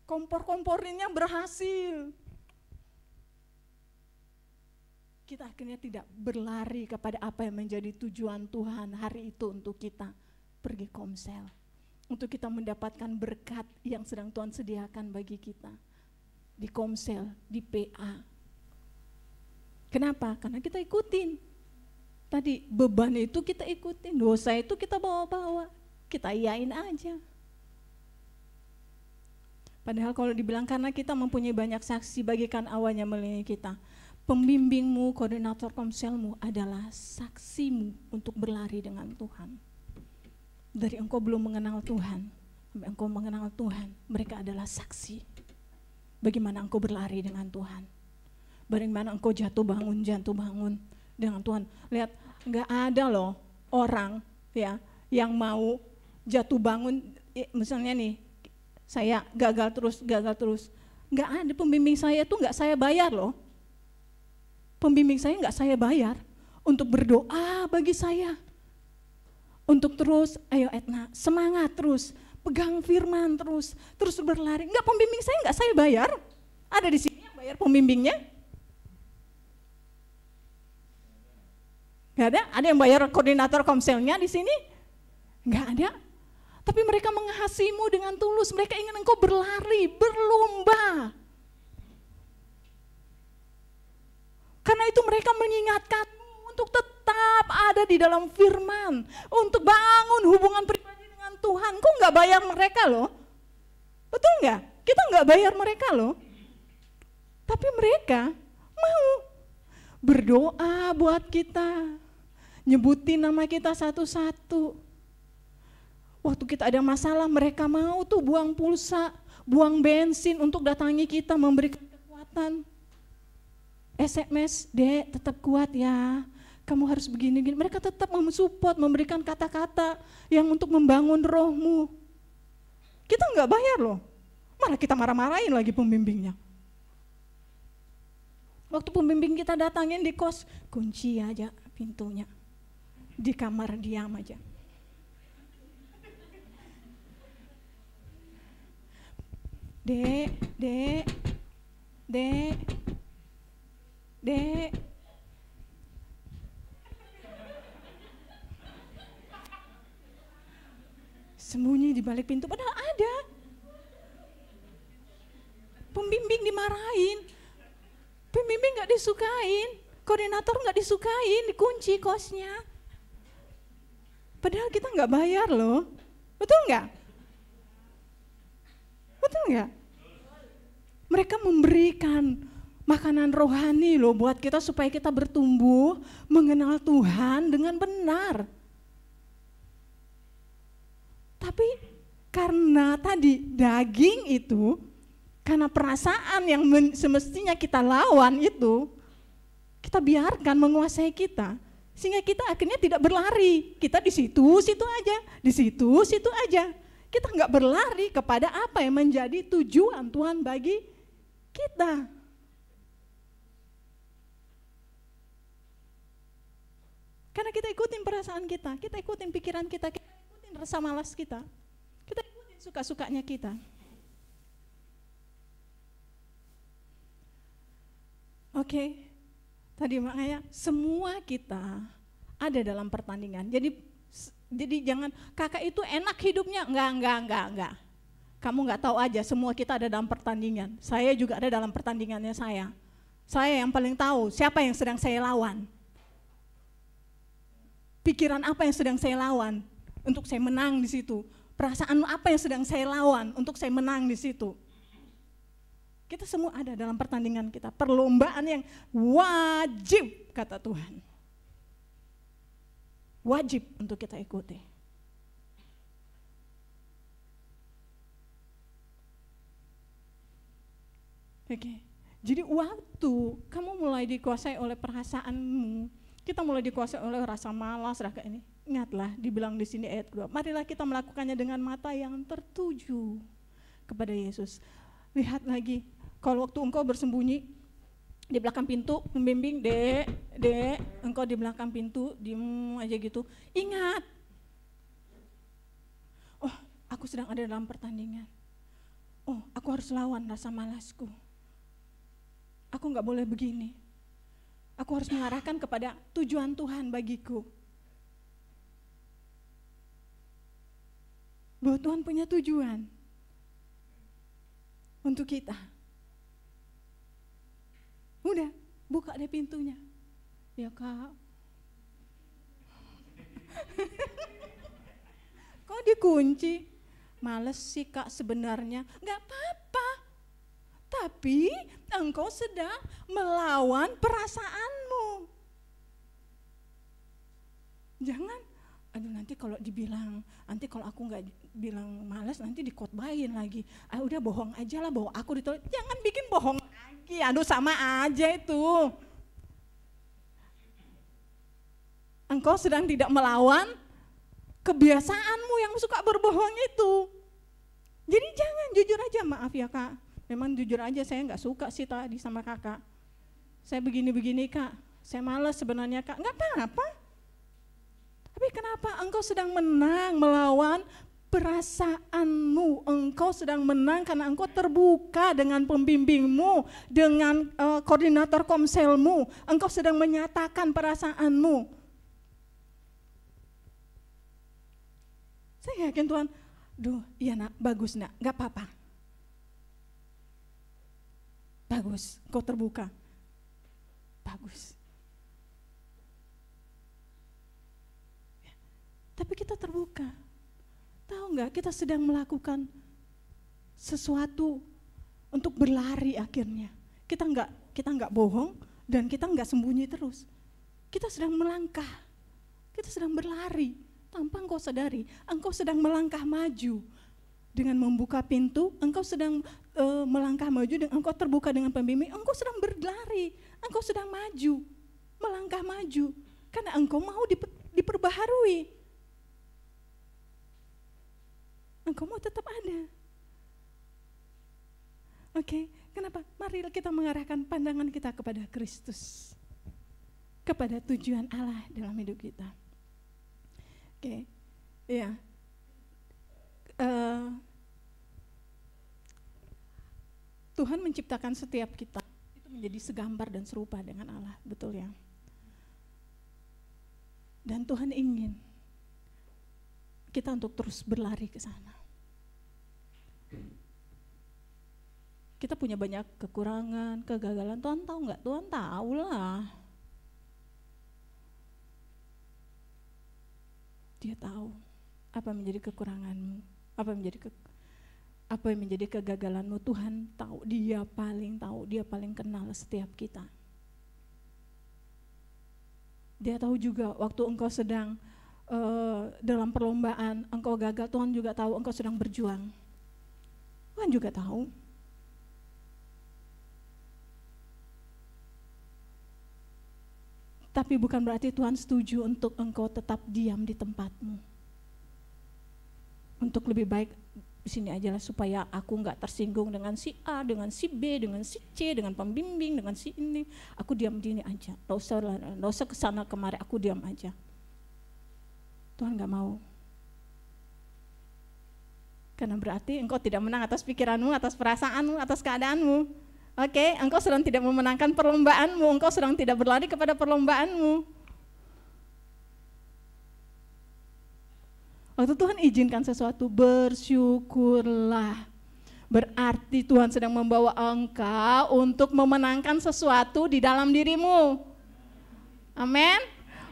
Kompor-kompornya berhasil. Kita akhirnya tidak berlari kepada apa yang menjadi tujuan Tuhan hari itu untuk kita pergi komsel. Untuk kita mendapatkan berkat yang sedang Tuhan sediakan bagi kita. Di komsel, di PA. Kenapa? Karena kita ikutin. Tadi beban itu kita ikutin, dosa itu kita bawa-bawa. Kita iyain aja. Padahal kalau dibilang karena kita mempunyai banyak saksi bagikan awannya melihat kita. Pembimbingmu, koordinator komselmu adalah saksimu untuk berlari dengan Tuhan. Dari engkau belum mengenal Tuhan, sampai engkau mengenal Tuhan, mereka adalah saksi. Bagaimana engkau berlari dengan Tuhan. Bagaimana engkau jatuh bangun dengan Tuhan. Lihat, enggak ada loh orang ya yang mau jatuh bangun, misalnya nih, saya gagal terus. Enggak ada, pembimbing saya tuh enggak saya bayar loh. Pembimbing saya enggak saya bayar untuk berdoa bagi saya. Untuk terus, ayo Etna, semangat terus, pegang firman terus berlari. Enggak, pembimbing saya enggak saya bayar. Ada di sini yang bayar pembimbingnya? Enggak ada? Ada yang bayar koordinator komselnya di sini? Enggak ada. Tapi mereka mengasihimu dengan tulus, mereka ingin engkau berlari, berlomba. Karena itu mereka mengingatkanmu untuk tetap ada di dalam firman, untuk bangun hubungan pribadi dengan Tuhan. Kok nggak bayar mereka loh? Betul nggak? Kita nggak bayar mereka loh. Tapi mereka mau berdoa buat kita, nyebutin nama kita satu-satu. Waktu kita ada masalah, mereka mau tuh buang pulsa, buang bensin untuk datangi kita, memberikan kekuatan. SMS, Dek, tetap kuat ya, kamu harus begini-gini. Mereka tetap mensupport, memberikan kata-kata yang untuk membangun rohmu. Kita nggak bayar loh, malah kita marah-marahin lagi pembimbingnya. Waktu pembimbing kita datangin di kos, kunci aja pintunya, di kamar diam aja. Dek, sembunyi di balik pintu, padahal ada. Pembimbing dimarahin, pembimbing gak disukain, koordinator gak disukain, dikunci kosnya. Padahal kita gak bayar loh, betul gak? Betul gak? Mereka memberikan makanan rohani loh buat kita supaya kita bertumbuh mengenal Tuhan dengan benar. Tapi karena tadi daging itu, karena perasaan yang semestinya kita lawan itu, kita biarkan menguasai kita. Sehingga kita akhirnya tidak berlari, kita di situ-situ aja. Kita nggak berlari kepada apa yang menjadi tujuan Tuhan bagi kita. Karena kita ikutin perasaan kita ikutin pikiran kita ikutin rasa malas kita ikutin suka-sukanya kita. Oke, tadi makanya semua kita ada dalam pertandingan. Jadi jangan kakak itu enak hidupnya, enggak. Kamu enggak tahu aja, semua kita ada dalam pertandingan. Saya juga ada dalam pertandingannya saya. Saya yang paling tahu siapa yang sedang saya lawan. Pikiran apa yang sedang saya lawan untuk saya menang di situ. Perasaan apa yang sedang saya lawan untuk saya menang di situ. Kita semua ada dalam pertandingan kita. Perlombaan yang wajib, kata Tuhan. Wajib untuk kita ikuti. Oke. Jadi waktu kamu mulai dikuasai oleh perasaanmu, kita mulai dikuasai oleh rasa malas, rasa ini. Ingatlah, dibilang di sini ayat 2. Marilah kita melakukannya dengan mata yang tertuju kepada Yesus. Lihat lagi, kalau waktu engkau bersembunyi di belakang pintu, membimbing, dek, engkau di belakang pintu, diem aja gitu. Ingat, oh aku sedang ada dalam pertandingan. Oh aku harus lawan rasa malasku. Aku gak boleh begini. Aku harus mengarahkan kepada tujuan Tuhan bagiku. Bahwa Tuhan punya tujuan untuk kita. Udah, buka deh pintunya. Ya Kak. Kok dikunci? Males sih Kak sebenarnya. Gak apa-apa. Tapi engkau sedang melawan perasaanmu. Jangan, aduh nanti kalau dibilang, nanti kalau aku nggak bilang malas nanti dikotbahin lagi. Ah udah bohong aja lah bahwa aku ditolak. Jangan bikin bohong lagi, aduh sama aja itu. Engkau sedang tidak melawan kebiasaanmu yang suka berbohong itu. Jadi jangan, jujur aja, maaf ya Kak. Memang jujur aja saya nggak suka sih tadi sama kakak. Saya begini-begini Kak, saya malas sebenarnya Kak. Nggak apa-apa. Tapi kenapa engkau sedang menang melawan perasaanmu? Engkau sedang menang karena engkau terbuka dengan pembimbingmu, dengan koordinator komselmu. Engkau sedang menyatakan perasaanmu. Saya yakin Tuhan, duh iya nak, bagus nak, nggak apa-apa. Bagus, kau terbuka. Bagus. Ya. Tapi kita terbuka. Tahu nggak, kita sedang melakukan sesuatu untuk berlari akhirnya. Kita nggak bohong dan kita nggak sembunyi terus. Kita sedang melangkah. Kita sedang berlari tanpa engkau sadari. Engkau sedang melangkah maju. Dengan membuka pintu, engkau sedang melangkah maju, dan engkau terbuka dengan pembimbing, engkau sedang berlari, engkau sedang maju, melangkah maju, karena engkau mau diperbaharui. Engkau mau tetap ada. Oke, kenapa? Mari kita mengarahkan pandangan kita kepada Kristus, kepada tujuan Allah dalam hidup kita. Oke, ya. Tuhan menciptakan setiap kita itu menjadi segambar dan serupa dengan Allah, betul ya? Dan Tuhan ingin kita untuk terus berlari ke sana. Kita punya banyak kekurangan, kegagalan. Tuhan tahu nggak? Tuhan tahu lah. Dia tahu apa menjadi kekuranganmu, apa yang menjadi kegagalanmu. Tuhan tahu, Dia paling kenal setiap kita. Dia tahu juga waktu engkau sedang dalam perlombaan, engkau gagal, Tuhan juga tahu engkau sedang berjuang. Tuhan juga tahu. Tapi bukan berarti Tuhan setuju untuk engkau tetap diam di tempatmu. Untuk lebih baik di sini aja lah supaya aku nggak tersinggung dengan si A, dengan si B, dengan si C, dengan pembimbing, dengan si ini. Aku diam di ini aja. Nggak usah kesana kemari. Aku diam aja. Tuhan nggak mau. Karena berarti engkau tidak menang atas pikiranmu, atas perasaanmu, atas keadaanmu. Oke, engkau sedang tidak memenangkan perlombaanmu. Engkau sedang tidak berlari kepada perlombaanmu. Waktu Tuhan izinkan sesuatu, bersyukurlah. Berarti Tuhan sedang membawa engkau untuk memenangkan sesuatu di dalam dirimu. Amin.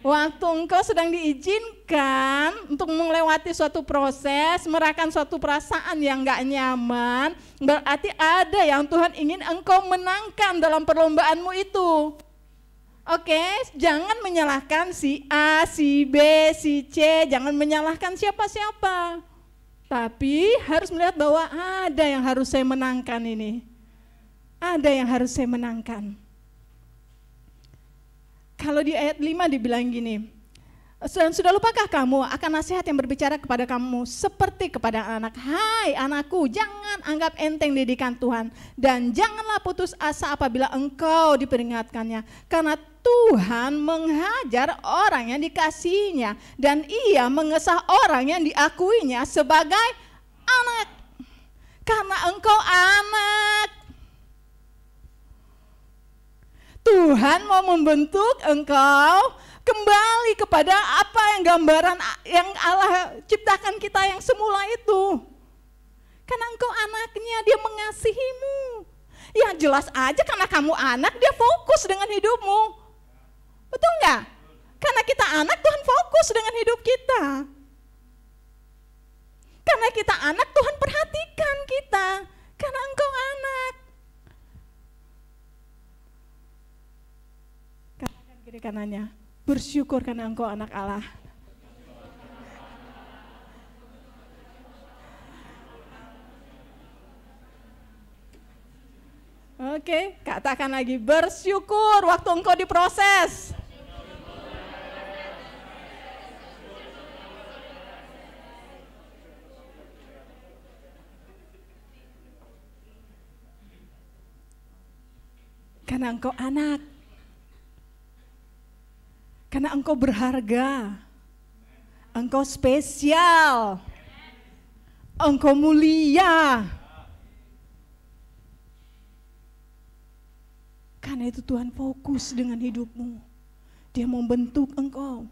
Waktu engkau sedang diizinkan untuk melewati suatu proses, merasakan suatu perasaan yang gak nyaman, berarti ada yang Tuhan ingin engkau menangkan dalam perlombaanmu itu. Oke, jangan menyalahkan si A, si B, si C, jangan menyalahkan siapa-siapa. Tapi harus melihat bahwa ada yang harus saya menangkan ini. Ada yang harus saya menangkan. Kalau di ayat 5 dibilang gini, sudah lupakah kamu akan nasihat yang berbicara kepada kamu seperti kepada anak? Hai anakku, jangan anggap enteng didikan Tuhan, dan janganlah putus asa apabila engkau diperingatkannya. Karena Tuhan menghajar orang yang dikasihinya, dan ia mengesah orang yang diakuinya sebagai anak. Karena engkau anak, Tuhan mau membentuk engkau kembali kepada apa yang gambaran yang Allah ciptakan kita yang semula itu. Karena engkau anaknya, dia mengasihimu. Ya jelas aja karena kamu anak, dia fokus dengan hidupmu. Betul nggak? Karena kita anak, Tuhan fokus dengan hidup kita. Karena kita anak, Tuhan perhatikan kita. Karena engkau anak. Katakan kiri kanannya, bersyukur karena engkau anak Allah. Oke, katakan lagi, bersyukur waktu engkau diproses. Karena engkau anak. Karena engkau berharga. Engkau spesial. Engkau mulia. Karena itu Tuhan fokus dengan hidupmu. Dia membentuk engkau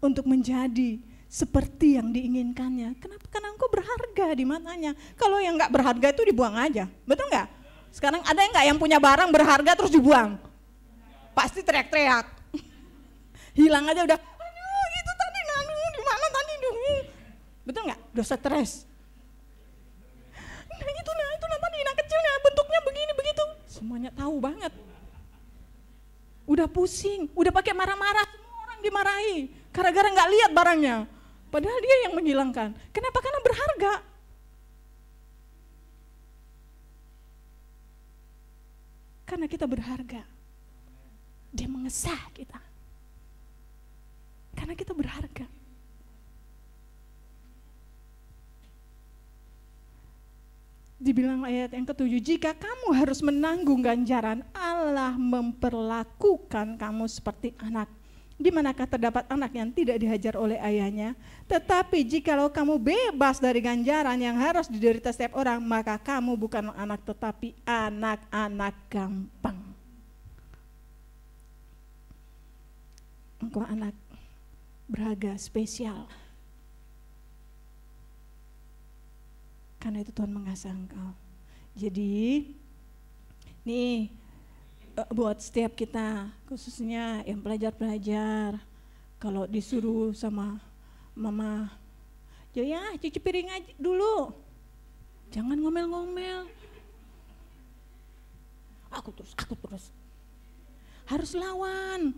untuk menjadi seperti yang diinginkannya. Kenapa? Karena engkau berharga di matanya. Kalau yang gak berharga itu dibuang aja. Betul gak? Sekarang ada nggak yang punya barang berharga terus dibuang? Pasti teriak-teriak. Hilang aja udah, aduh itu tadi di mana tadi? Betul nggak? Udah stres. Nah itu tadi anak kecilnya bentuknya begini begitu. Semuanya tahu banget. Udah pusing, udah pakai marah-marah, semua orang dimarahi. Gara-gara nggak lihat barangnya. Padahal dia yang menghilangkan. Kenapa? Karena berharga. Karena kita berharga. Dia mengesah kita. Karena kita berharga. Dibilang ayat yang ke-7, jika kamu harus menanggung ganjaran, Allah memperlakukan kamu seperti anak. Di manakah terdapat anak yang tidak dihajar oleh ayahnya? Tetapi jikalau kamu bebas dari ganjaran yang harus diderita setiap orang, maka kamu bukan anak tetapi anak-anak gampang. Engkau anak berharga, spesial. Karena itu Tuhan mengasah engkau. Jadi, nih buat setiap kita, khususnya yang pelajar-pelajar, kalau disuruh sama mama, ya cuci piring aja dulu, jangan ngomel-ngomel. Aku terus, harus lawan.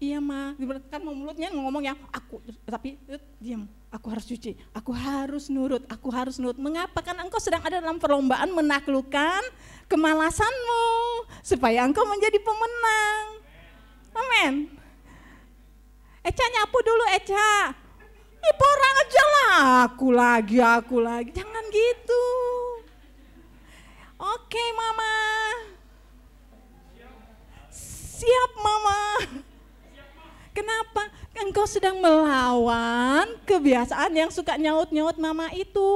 Iya ma, kan mulutnya ngomong yang aku, tapi diam. Aku harus cuci, aku harus nurut. Mengapa? Karena engkau sedang ada dalam perlombaan menaklukkan kemalasanmu supaya engkau menjadi pemenang. Amin. Eca nyapu dulu Eca. Ibu orang aja lah, aku lagi. Jangan gitu. Oke mama. Siap mama. Kenapa? Engkau sedang melawan kebiasaan yang suka nyaut-nyaut mama itu.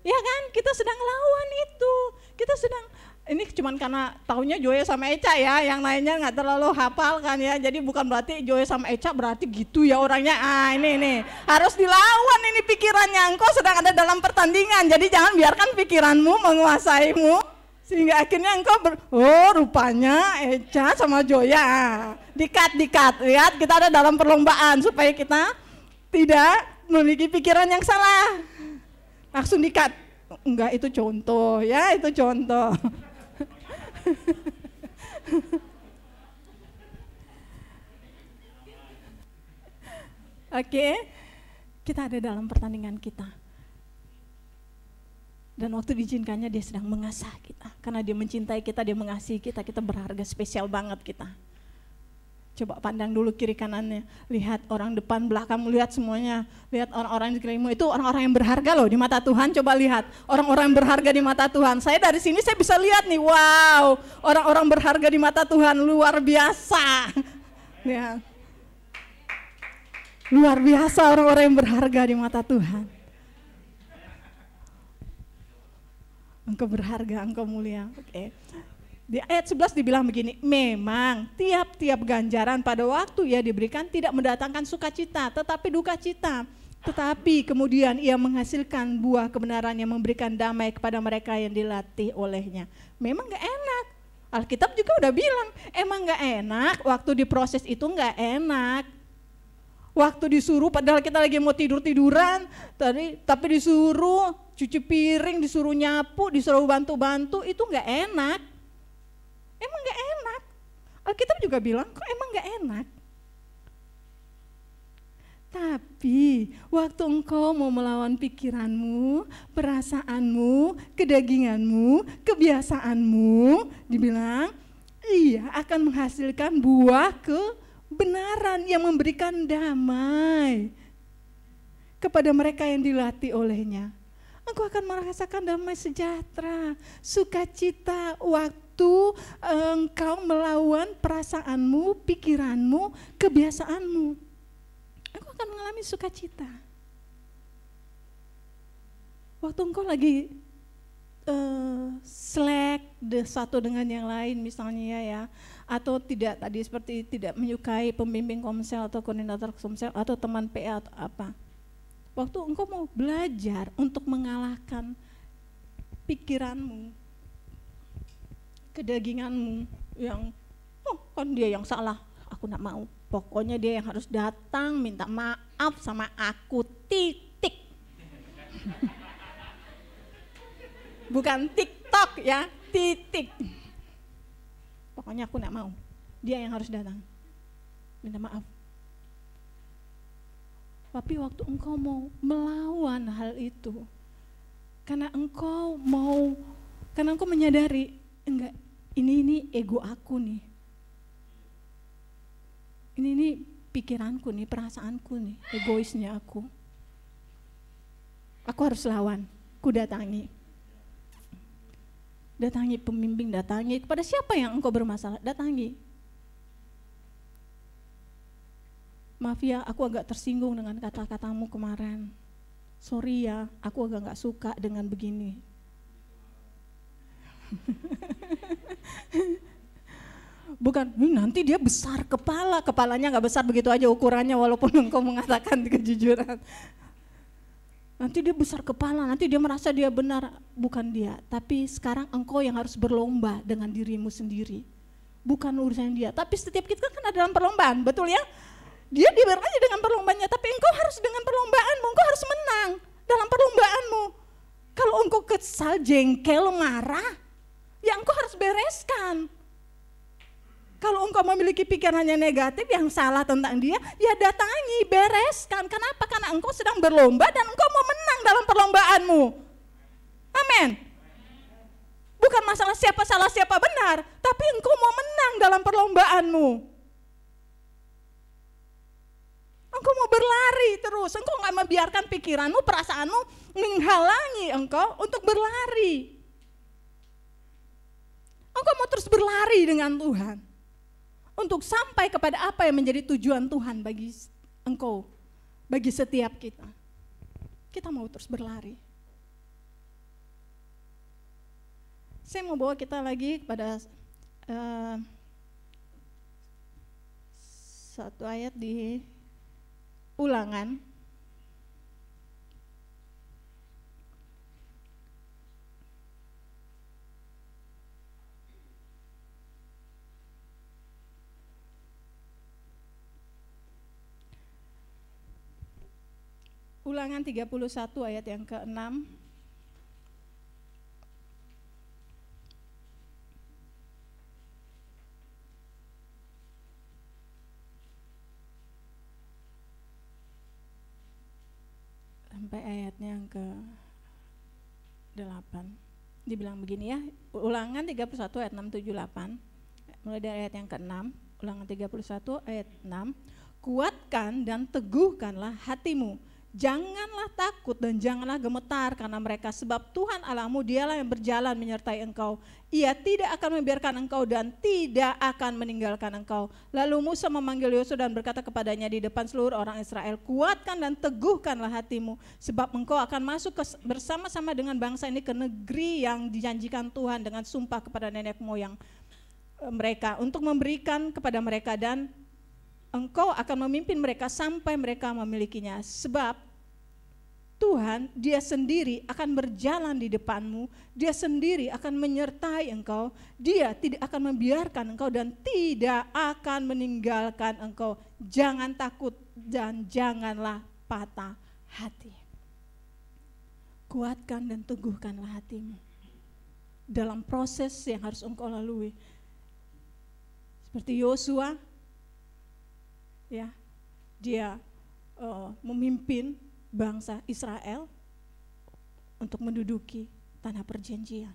Ya kan? Kita sedang lawan itu. Kita sedang Ini cuman karena taunya Joya sama Eca ya, yang lainnya nggak terlalu hafal kan ya. Jadi bukan berarti Joya sama Eca berarti gitu ya orangnya. Ini harus dilawan ini pikirannya. Engkau sedang ada dalam pertandingan, jadi jangan biarkan pikiranmu menguasaimu sehingga akhirnya engkau rupanya Eca sama Joya. Dikat, lihat kita ada dalam perlombaan supaya kita tidak memiliki pikiran yang salah. Langsung dikat. Enggak, itu contoh ya, itu contoh. Oke, kita ada dalam pertandingan kita. Dan waktu diizinkannya dia sedang mengasah kita. Karena dia mencintai kita, dia mengasihi kita, kita berharga, spesial banget kita. Coba pandang dulu kiri kanannya, lihat orang depan belakang, lihat semuanya, lihat orang-orang di sekelilingmu, itu orang-orang yang berharga loh di mata Tuhan. Coba lihat orang-orang yang berharga di mata Tuhan. Saya dari sini saya bisa lihat nih, wow, orang-orang berharga di mata Tuhan luar biasa. Ya. Luar biasa orang-orang yang berharga di mata Tuhan. Engkau berharga, engkau mulia. Oke. Di ayat 11 dibilang begini, memang tiap-tiap ganjaran pada waktu ia diberikan tidak mendatangkan sukacita, tetapi duka cita. Tetapi kemudian ia menghasilkan buah kebenaran yang memberikan damai kepada mereka yang dilatih olehnya. Memang gak enak. Alkitab juga udah bilang, emang gak enak, waktu diproses itu gak enak. Waktu disuruh, padahal kita lagi mau tidur-tiduran, tapi disuruh cuci piring, disuruh nyapu, disuruh bantu-bantu, itu gak enak. Emang gak enak. Alkitab juga bilang kok emang gak enak. Tapi waktu engkau mau melawan pikiranmu, perasaanmu, kedaginganmu, kebiasaanmu, dibilang ia akan menghasilkan buah kebenaran yang memberikan damai kepada mereka yang dilatih olehnya. Engkau akan merasakan damai sejahtera, sukacita waktu engkau melawan perasaanmu, pikiranmu, kebiasaanmu. Engkau akan mengalami sukacita. Waktu engkau lagi slack satu dengan yang lain misalnya ya, atau tidak tadi seperti tidak menyukai pembimbing komsel atau koordinator komsel atau teman PA atau apa. Waktu engkau mau belajar untuk mengalahkan pikiranmu, kedaginganmu yang kan dia yang salah, aku gak mau, pokoknya dia yang harus datang minta maaf sama aku, titik. Bukan TikTok ya, titik. Pokoknya aku gak mau, dia yang harus datang minta maaf. Tapi waktu engkau mau melawan hal itu, karena engkau menyadari, enggak, ini ego aku nih. Ini pikiranku nih, perasaanku nih, egoisnya aku. Aku harus lawan, ku datangi. Datangi pembimbing, datangi kepada siapa yang engkau bermasalah, datangi. Maaf ya, aku agak tersinggung dengan kata-katamu kemarin. Sorry ya, aku agak gak suka dengan begini. Bukan, nanti dia besar kepalanya gak besar begitu aja ukurannya walaupun engkau mengatakan kejujuran. Nanti dia besar kepala, nanti dia merasa dia benar, bukan dia. Tapi sekarang engkau yang harus berlomba dengan dirimu sendiri. Bukan urusan dia, tapi setiap kita kan ada dalam perlombaan, betul ya? Dia diberi aja dengan perlombaannya, tapi engkau harus dengan perlombaanmu, engkau harus menang dalam perlombaanmu. Kalau engkau kesal, jengkel, marah, ya engkau harus bereskan. Kalau engkau memiliki pikirannya negatif yang salah tentang dia, ya datangi, bereskan. Kenapa? Karena engkau sedang berlomba dan engkau mau menang dalam perlombaanmu. Amin. Bukan masalah siapa salah siapa benar, tapi engkau mau menang dalam perlombaanmu. Engkau mau berlari terus, engkau gak membiarkan pikiranmu, perasaanmu menghalangi engkau untuk berlari. Engkau mau terus berlari dengan Tuhan. Untuk sampai kepada apa yang menjadi tujuan Tuhan bagi engkau, bagi setiap kita. Kita mau terus berlari. Saya mau bawa kita lagi kepada satu ayat di Ulangan. Ulangan 31 ayat yang ke-6. Sampai ayatnya yang ke-8. Dibilang begini ya, Ulangan 31 ayat 6, 7, 8. Mulai dari ayat yang ke-6, Ulangan 31 ayat 6. Kuatkan dan teguhkanlah hatimu. Janganlah takut dan janganlah gemetar karena mereka, sebab Tuhan Allahmu dialah yang berjalan menyertai engkau. Ia tidak akan membiarkan engkau dan tidak akan meninggalkan engkau. Lalu Musa memanggil Yosua dan berkata kepadanya di depan seluruh orang Israel, kuatkan dan teguhkanlah hatimu, sebab engkau akan masuk bersama-sama dengan bangsa ini ke negeri yang dijanjikan Tuhan dengan sumpah kepada nenek moyang mereka untuk memberikan kepada mereka, dan engkau akan memimpin mereka sampai mereka memilikinya. Sebab Tuhan, Dia sendiri akan berjalan di depanmu, Dia sendiri akan menyertai engkau, Dia tidak akan membiarkan engkau dan tidak akan meninggalkan engkau. Jangan takut dan janganlah patah hati. Kuatkan dan teguhkanlah hatimu dalam proses yang harus engkau lalui. Seperti Yosua, ya, dia memimpin bangsa Israel untuk menduduki tanah perjanjian.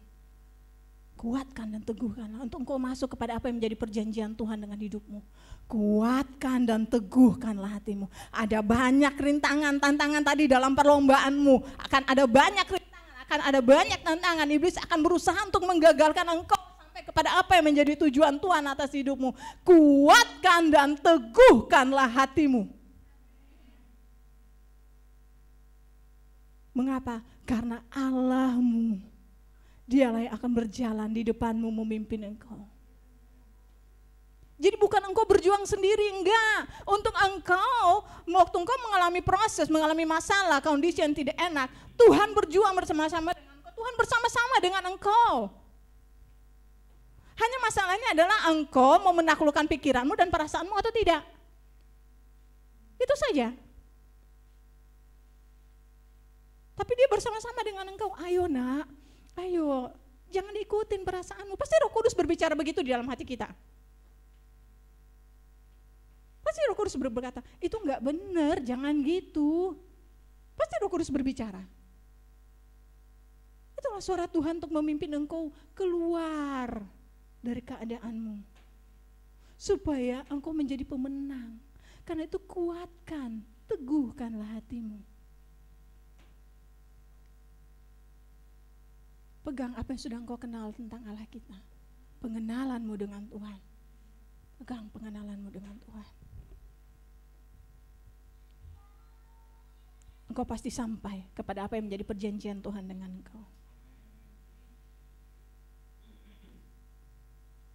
Kuatkan dan teguhkanlah untuk engkau masuk kepada apa yang menjadi perjanjian Tuhan dengan hidupmu. Kuatkan dan teguhkanlah hatimu. Ada banyak rintangan, tantangan tadi dalam perlombaanmu. Akan ada banyak rintangan, akan ada banyak tantangan. Iblis akan berusaha untuk menggagalkan engkau sampai kepada apa yang menjadi tujuan Tuhan atas hidupmu. Kuatkan dan teguhkanlah hatimu. Mengapa? Karena Allahmu, Dialah yang akan berjalan di depanmu memimpin engkau. Jadi bukan engkau berjuang sendiri, enggak. Untuk engkau, waktu engkau mengalami proses, mengalami masalah, kondisi yang tidak enak, Tuhan berjuang bersama-sama dengan engkau. Tuhan bersama-sama dengan engkau. Hanya masalahnya adalah engkau mau menaklukkan pikiranmu dan perasaanmu atau tidak. Itu saja. Tapi Dia bersama-sama dengan engkau. Ayo nak, ayo, jangan ikutin perasaanmu. Pasti Roh Kudus berbicara begitu di dalam hati kita. Pasti Roh Kudus berkata, itu enggak benar, jangan gitu. Pasti Roh Kudus berbicara. Itulah suara Tuhan untuk memimpin engkau keluar dari keadaanmu. Supaya engkau menjadi pemenang. Karena itu kuatkan, teguhkanlah hatimu. Pegang apa yang sudah engkau kenal tentang Allah kita. Pengenalanmu dengan Tuhan. Pegang pengenalanmu dengan Tuhan. Engkau pasti sampai kepada apa yang menjadi perjanjian Tuhan dengan engkau.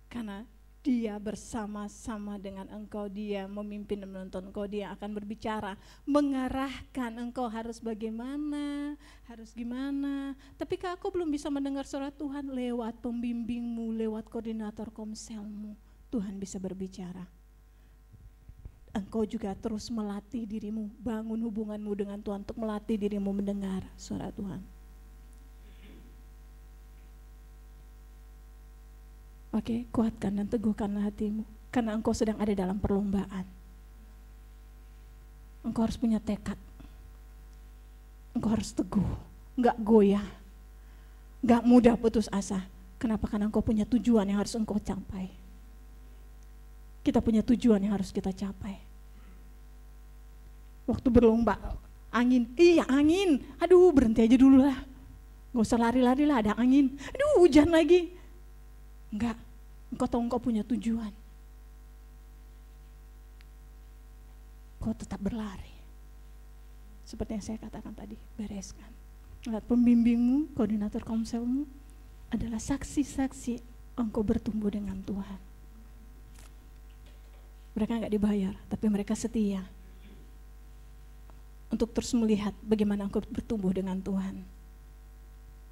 Karena Dia bersama-sama dengan engkau, Dia memimpin dan menuntun engkau, Dia akan berbicara, mengarahkan engkau harus bagaimana, harus gimana. Tapi kalau aku belum bisa mendengar suara Tuhan, lewat pembimbingmu, lewat koordinator komselmu, Tuhan bisa berbicara. Engkau juga terus melatih dirimu, bangun hubunganmu dengan Tuhan untuk melatih dirimu mendengar suara Tuhan. Oke, kuatkan dan teguhkanlah hatimu, karena engkau sedang ada dalam perlombaan. Engkau harus punya tekad. Engkau harus teguh, enggak goyah, enggak mudah putus asa. Kenapa? Karena engkau punya tujuan yang harus engkau capai. Kita punya tujuan yang harus kita capai. Waktu berlomba, angin, angin, aduh berhenti aja dulu lah. Gak usah lari-lari lah, ada angin, aduh hujan lagi. Enggak, engkau tahu engkau punya tujuan. Kau tetap berlari. Seperti yang saya katakan tadi, bereskan. Lihat pembimbingmu, koordinator komselmu, adalah saksi-saksi engkau bertumbuh dengan Tuhan. Mereka nggak dibayar, tapi mereka setia untuk terus melihat bagaimana engkau bertumbuh dengan Tuhan.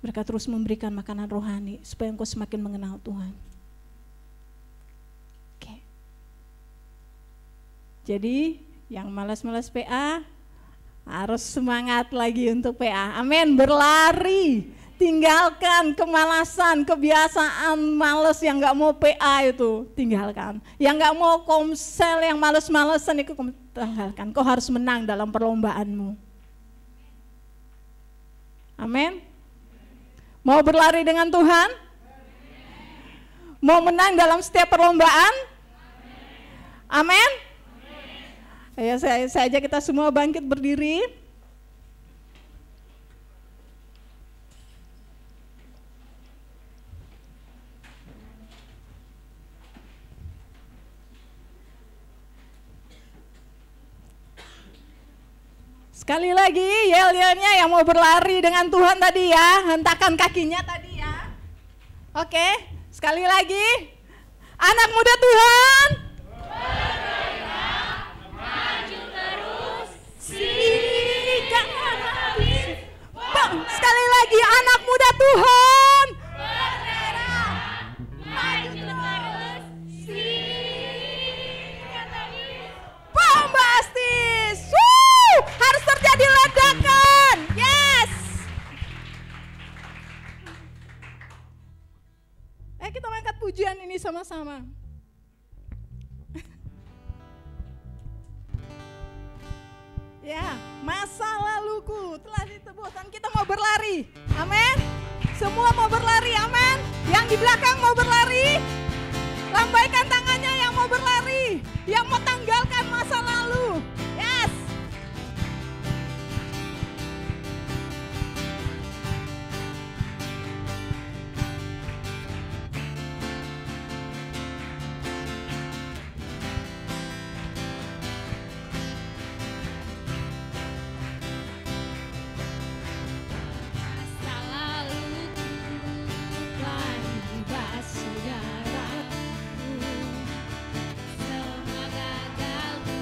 Mereka terus memberikan makanan rohani supaya engkau semakin mengenal Tuhan. Oke. Jadi yang malas-malas PA harus semangat lagi untuk PA. Amin, berlari. Tinggalkan kemalasan, kebiasaan malas yang gak mau PA itu, tinggalkan. Yang gak mau komsel, yang males-malesan itu tinggalkan. Kau harus menang dalam perlombaanmu. Amin. Mau berlari dengan Tuhan? Mau menang dalam setiap perlombaan? Amin. Ayo saya ajak kita semua bangkit berdiri. Sekali lagi, yel-yelnya yang mau berlari dengan Tuhan tadi ya, hentakkan kakinya tadi ya. Oke, sekali lagi. Anak muda Tuhan, bergerak, maju terus, sikat habis. Bang, sekali lagi anak muda Tuhan, bergerak, maju terus, sikat habis. bombastis. Harus terjadi ledakan. Yes. Kita angkat pujian ini sama-sama. Ya, masa laluku telah ditebus dan kita mau berlari. Amin. Semua mau berlari, amin. Yang di belakang mau berlari. Lambaikan tangannya yang mau berlari, yang mau tanggalkan masa lalu. Yes. Masa laluku telah dibasuh darahmu, semua gagalku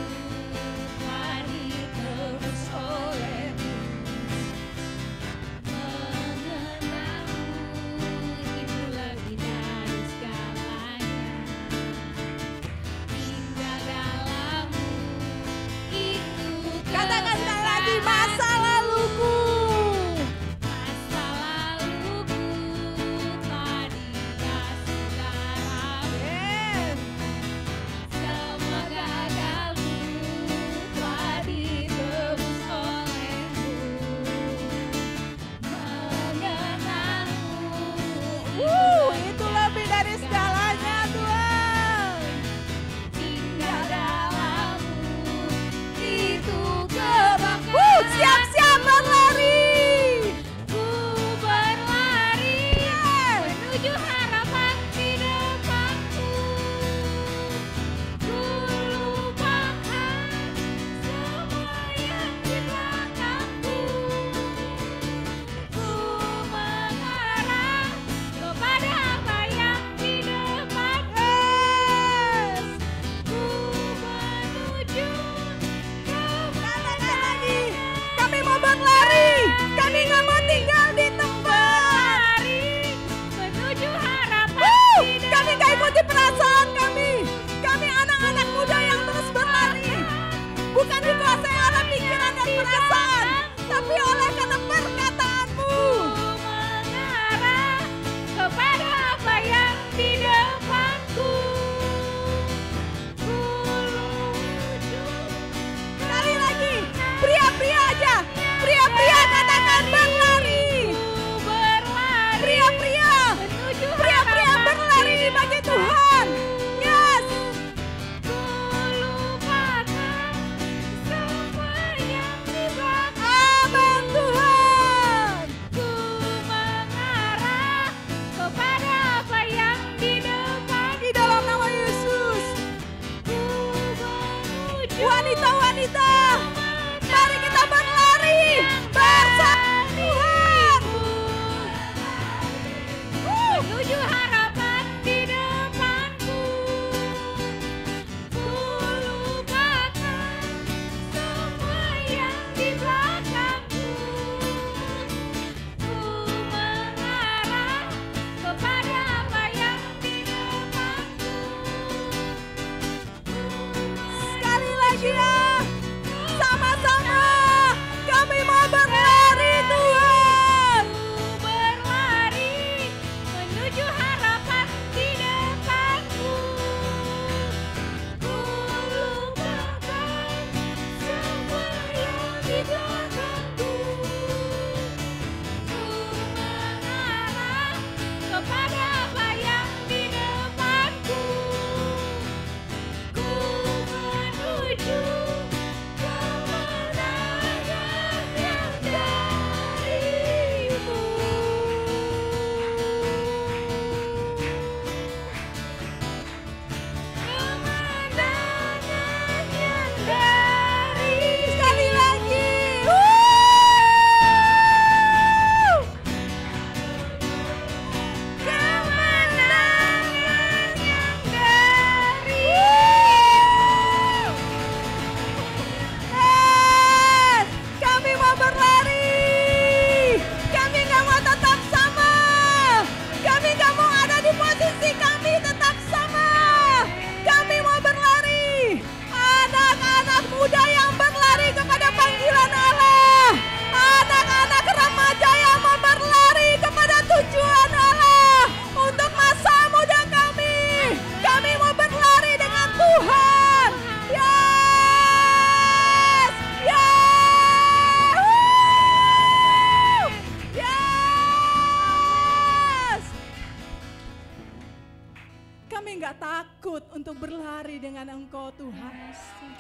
berlari dengan Engkau Tuhan. Yes, Tuhan.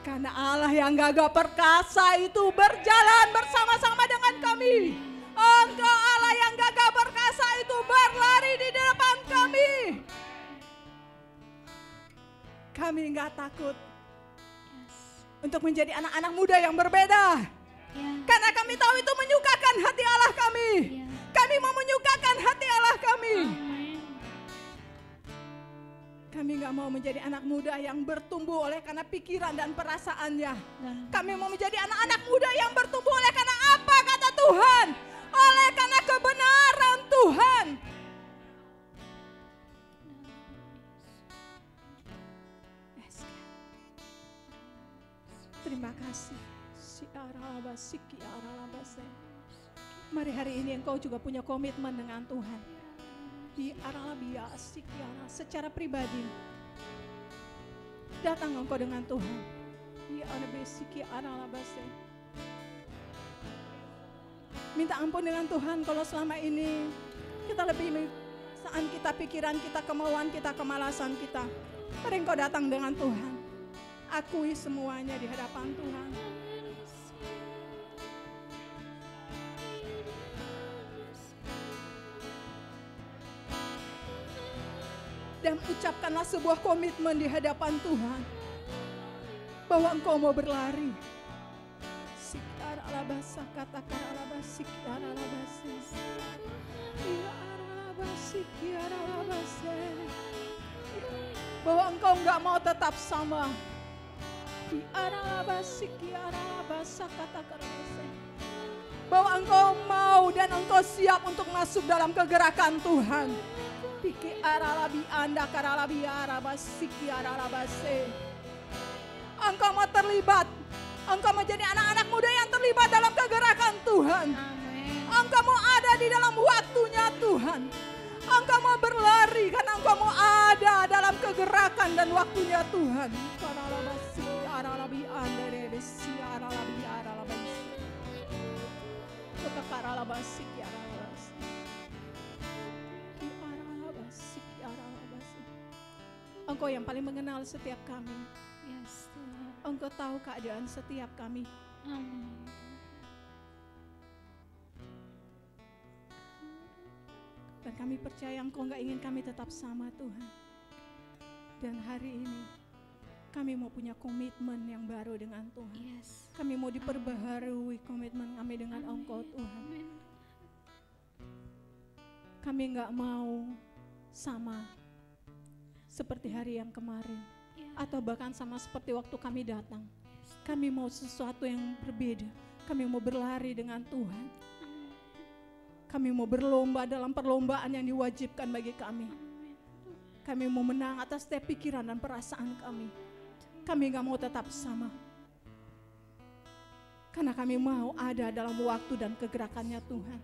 Karena Allah yang gagah perkasa itu berjalan bersama-sama dengan kami. Engkau Allah yang gagah perkasa itu berlari di depan kami. Kami enggak takut Yes. untuk menjadi anak-anak muda yang berbeda. Ya. Karena kami tahu itu menyukakan hati Allah kami. Ya. Kami mau menyukakan hati Allah kami. Amin. Kami enggak mau menjadi anak muda yang bertumbuh oleh karena pikiran dan perasaannya. Dan Kami mau menjadi anak-anak muda yang bertumbuh oleh karena apa kata Tuhan? Oleh karena kebenaran Tuhan. Yes, God. Terima kasih. Mari hari ini Engkau juga punya komitmen dengan Tuhan. Secara pribadi datang Engkau dengan Tuhan. Minta ampun dengan Tuhan kalau selama ini kita lebih kita pikiran kita, kemauan kita, kemalasan kita. Mari Engkau datang dengan Tuhan. Akui semuanya di hadapan Tuhan. Dan ucapkanlah sebuah komitmen di hadapan Tuhan bahwa Engkau mau berlari. Sikar alabasa katakan alabasi sikar alabasi. Ya alabasi sikar alabasi. Bahwa Engkau enggak mau tetap sama. Di alabasi sikar alabasa katakan alabasi. Bahwa Engkau mau dan Engkau siap untuk masuk dalam kegerakan Tuhan. Piki aralabi anda karalabi arabasiki aralabase. Engkau mau terlibat. Engkau menjadi anak-anak muda yang terlibat dalam kegerakan Tuhan. Amin. Engkau mau ada di dalam waktunya Tuhan. Engkau mau berlari karena Engkau mau ada dalam kegerakan dan waktunya Tuhan. Karalabasi aralabi anda rebesi aralabi aralabase. Kota karalabasi aralabase. Engkau yang paling mengenal setiap kami. Yes, Tuhan. Engkau tahu keadaan setiap kami. Amin. Dan kami percaya Engkau gak ingin kami tetap sama Tuhan. Dan hari ini kami mau punya komitmen yang baru dengan Tuhan. Yes. Kami mau diperbaharui komitmen kami dengan Engkau Tuhan. Amin. Kami gak mau sama seperti hari yang kemarin. Ya. Atau bahkan sama seperti waktu kami datang. Kami mau sesuatu yang berbeda. Kami mau berlari dengan Tuhan. Kami mau berlomba dalam perlombaan yang diwajibkan bagi kami. Kami mau menang atas setiap pikiran dan perasaan kami. Kami gak mau tetap sama. Karena kami mau ada dalam waktu dan kegerakannya Tuhan.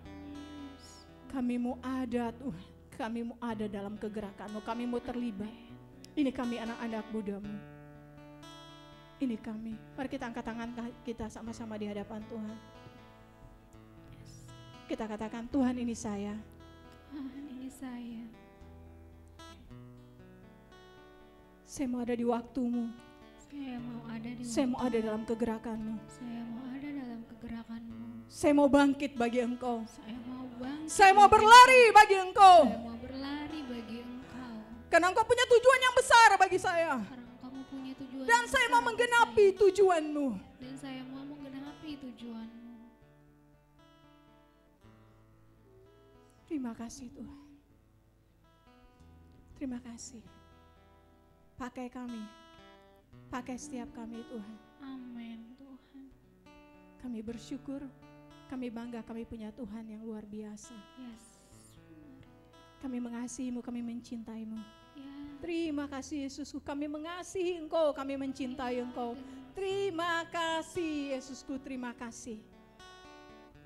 Kami mau ada Tuhan. Kami mau ada dalam kegerakan-Mu. Kami mau terlibat. Ini kami anak-anak muda-Mu. Ini kami. Mari kita angkat tangan kita sama-sama di hadapan Tuhan. Kita katakan, Tuhan ini saya. Tuhan, ini saya. Saya mau ada di waktu-Mu. Saya mau ada di Saya mau ada dalam kegerakan-Mu. Saya mau ada dalam kegerakan-Mu. Saya mau bangkit bagi Engkau. Saya mau bangkit. Saya mau berlari bagi Engkau. Saya mau berlari bagi Engkau. Karena Engkau punya tujuan yang besar bagi saya. Karena Engkau mempunyai tujuan. Dan yang saya besar mau bagi menggenapi saya. tujuan-Mu. Dan saya mau menggenapi tujuan-Mu. Terima kasih Tuhan. Terima kasih. Pakai kami. Pakai setiap kami Tuhan. Amin Tuhan. Kami bersyukur. Kami bangga kami punya Tuhan yang luar biasa. Yes. Kami mengasihi-Mu, kami mencintai-Mu. Ya. Terima kasih Yesusku, kami mengasihi Engkau, kami mencintai Engkau. Terima kasih Yesusku, terima kasih.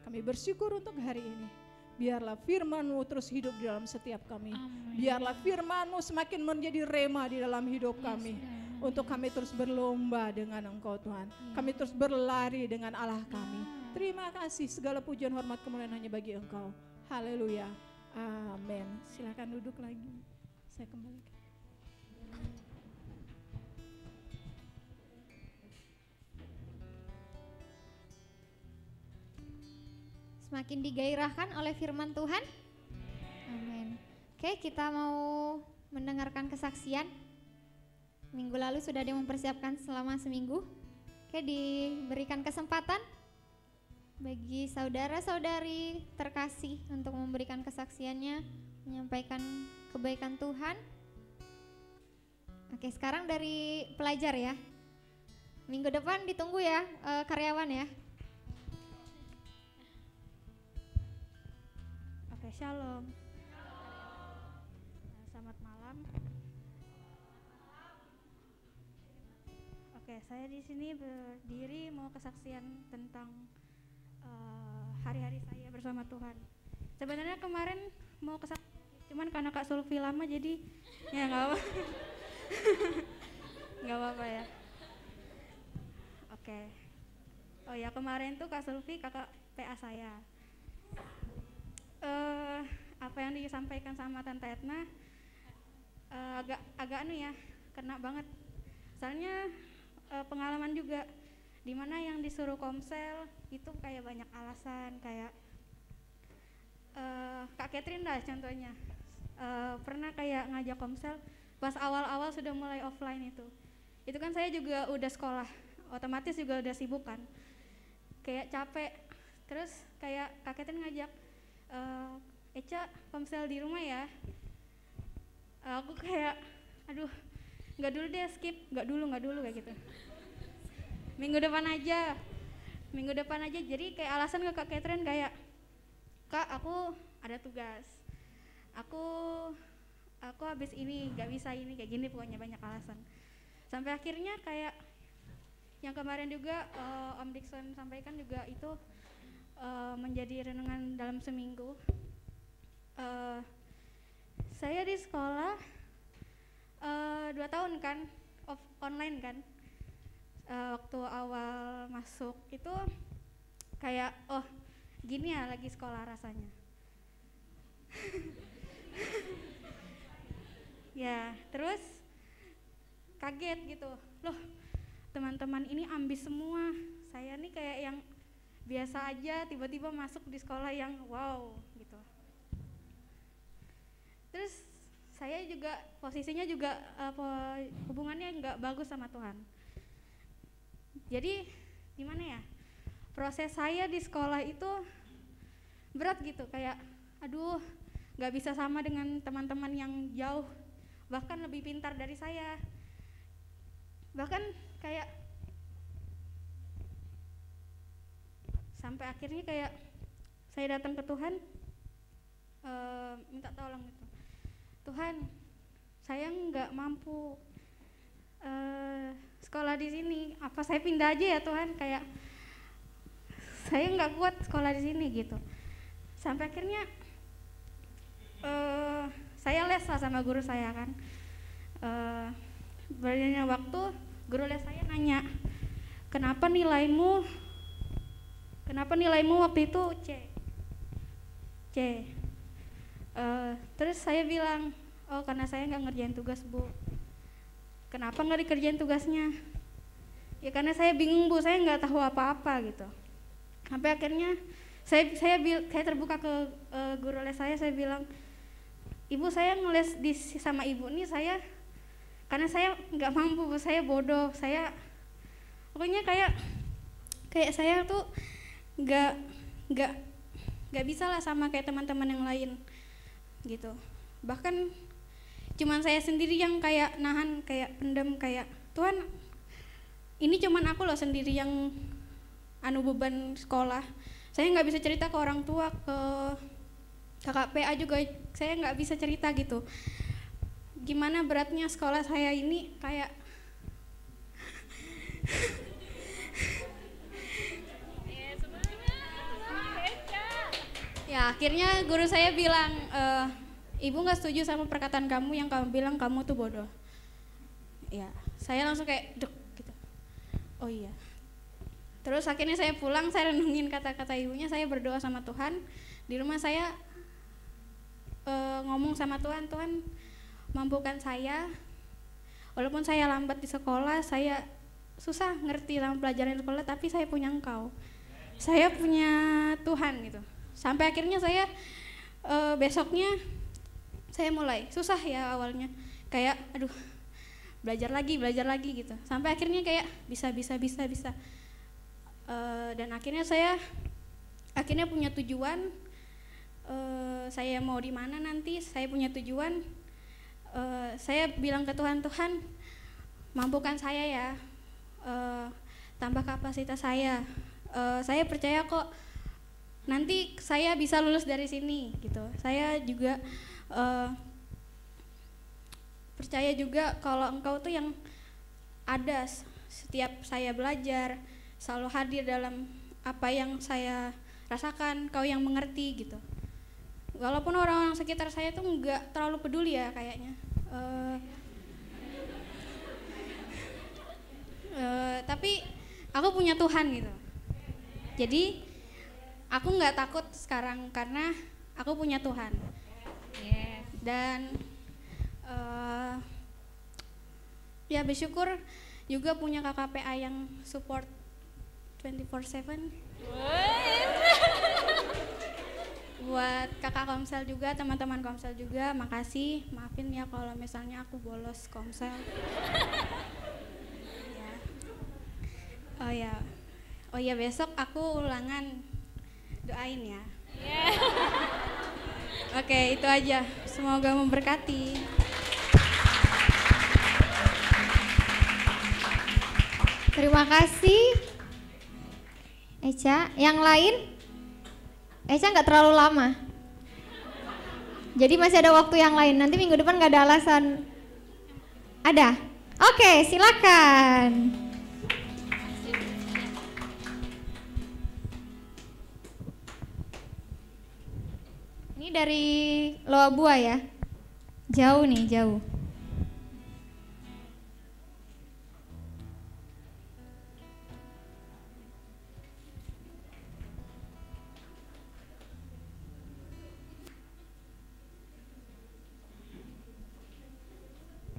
Kami bersyukur untuk hari ini. Biarlah firman-Mu terus hidup di dalam setiap kami. Amin. Biarlah firman-Mu semakin menjadi rema di dalam hidup kami. Untuk kami terus berlomba dengan Engkau Tuhan. Kami terus berlari dengan Allah kami. Terima kasih, segala pujian hormat kemuliaan hanya bagi Engkau. Haleluya. Amin. Silakan duduk lagi. Saya kembalikan. semakin digairahkan oleh firman Tuhan. Amin. Oke, kita mau mendengarkan kesaksian. Minggu lalu sudah ada yang mempersiapkan selama seminggu. Oke, diberikan kesempatan bagi saudara-saudari terkasih untuk memberikan kesaksiannya, menyampaikan kebaikan Tuhan. Oke, sekarang dari pelajar ya. Minggu depan ditunggu ya, karyawan ya. Oke, shalom. Selamat malam. Oke, saya di sini berdiri mau kesaksian tentang hari-hari saya bersama Tuhan. Sebenarnya kemarin mau kesaksian, cuman karena Kak Sulfi lama jadi ya nggak apa, nggak apa-apa ya. Oke. Oh ya, kemarin tuh Kak Sulfi kakak PA saya. Apa yang disampaikan sama Tante Etna agak anu ya, kena banget. Soalnya pengalaman juga dimana yang disuruh komsel itu kayak banyak alasan, kayak Kak Catherine dah contohnya pernah kayak ngajak komsel pas awal-awal sudah mulai offline itu kan saya juga udah sekolah, otomatis juga udah sibuk kan, kayak capek. Terus kayak Kak Catherine ngajak, Eca komsel di rumah ya. Aku kayak aduh nggak dulu deh, skip, nggak dulu kayak gitu. Minggu depan aja. Jadi kayak alasan ke Kak Catherine kayak, Kak aku ada tugas, aku habis ini nggak bisa ini kayak gini, pokoknya banyak alasan. Sampai akhirnya kayak yang kemarin juga Om Dixon sampaikan juga itu menjadi renungan dalam seminggu. Saya di sekolah 2 tahun kan online kan. Waktu awal masuk itu kayak oh gini ya lagi sekolah rasanya. Ya terus kaget gitu, loh teman-teman ini ambis semua, saya nih kayak yang biasa aja tiba-tiba masuk di sekolah yang wow gitu. Terus saya juga posisinya juga hubungannya nggak bagus sama Tuhan. Jadi gimana ya, proses saya di sekolah itu berat gitu, kayak aduh nggak bisa sama dengan teman-teman yang jauh bahkan lebih pintar dari saya. Bahkan kayak sampai akhirnya kayak saya datang ke Tuhan, minta tolong gitu, Tuhan saya nggak mampu sekolah di sini, apa saya pindah aja ya Tuhan, kayak saya nggak kuat sekolah di sini gitu. Sampai akhirnya saya les lah sama guru saya kan. Berjalannya waktu guru les saya nanya, kenapa nilaimu waktu itu C. Terus saya bilang, oh karena saya nggak ngerjain tugas Bu. Kenapa nggak dikerjain tugasnya? Ya karena saya bingung Bu, saya nggak tahu apa-apa gitu. Sampai akhirnya saya terbuka ke guru les saya bilang, Ibu saya ngeles sama Ibu nih saya karena saya nggak mampu Bu, saya bodoh, saya pokoknya kayak saya tuh nggak bisa lah sama kayak teman-teman yang lain gitu. Bahkan cuman saya sendiri yang kayak nahan, kayak pendem, kayak Tuhan ini cuman aku loh sendiri yang beban sekolah. Saya nggak bisa cerita ke orang tua, ke kakak PA juga saya nggak bisa cerita gitu. Gimana beratnya sekolah saya ini, kayak ya akhirnya guru saya bilang, Ibu nggak setuju sama perkataan kamu yang kamu bilang kamu tuh bodoh. Ya saya langsung kayak dek gitu, oh iya. Terus akhirnya saya pulang, saya renungin kata-kata ibunya, saya berdoa sama Tuhan. Di rumah saya ngomong sama Tuhan, Tuhan mampukan saya, walaupun saya lambat di sekolah, saya susah ngerti sama pelajaran di sekolah, tapi saya punya Engkau, saya punya Tuhan gitu. Sampai akhirnya saya besoknya saya mulai susah ya awalnya, kayak aduh belajar lagi gitu, sampai akhirnya kayak bisa. Dan akhirnya saya punya tujuan, saya mau di mana nanti, saya punya tujuan. Saya bilang ke Tuhan, Tuhan mampukan saya ya, tambah kapasitas saya. Saya percaya kok nanti saya bisa lulus dari sini gitu. Saya juga percaya juga kalau Engkau tuh yang ada setiap saya belajar, selalu hadir dalam apa yang saya rasakan, Kau yang mengerti gitu. Walaupun orang-orang sekitar saya tuh nggak terlalu peduli ya kayaknya. Tapi aku punya Tuhan gitu. Jadi aku nggak takut sekarang karena aku punya Tuhan. Dan ya bersyukur juga punya KKPA yang support 24/7. Buat kakak Komsel juga, teman-teman Komsel juga, makasih. Maafin ya kalau misalnya aku bolos Komsel. Ya. Oh ya, besok aku ulangan, doain ya. Oke, itu aja. Semoga memberkati. Terima kasih Echa. Yang lain? Echa nggak terlalu lama, jadi masih ada waktu yang lain. Nanti minggu depan nggak ada alasan. Ada? Oke, silakan. Ini dari Loa Bua ya? Jauh nih, jauh.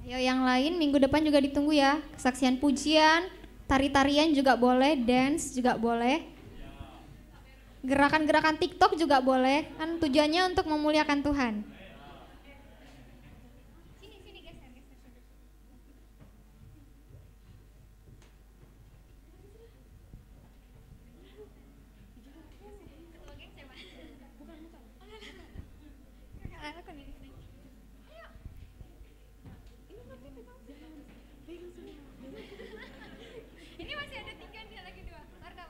Ayo yang lain minggu depan juga ditunggu ya. Kesaksian pujian, tari-tarian juga boleh, dance juga boleh. Gerakan-gerakan TikTok juga boleh. Kan tujuannya untuk memuliakan Tuhan. Ini masih ada 3 nih, lagi 2. Marta.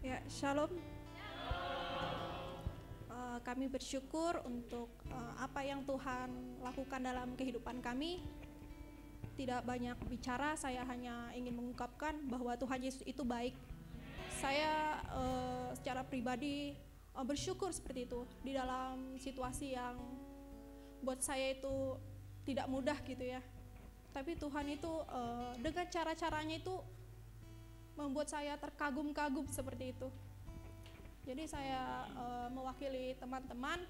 Ya, shalom. Kami bersyukur untuk apa yang Tuhan lakukan dalam kehidupan kami. Tidak banyak bicara, saya hanya ingin mengungkapkan bahwa Tuhan Yesus itu baik. Saya secara pribadi bersyukur seperti itu di dalam situasi yang buat saya itu tidak mudah gitu ya. Tapi Tuhan itu dengan cara-caranya itu membuat saya terkagum-kagum seperti itu. Jadi saya mewakili teman-teman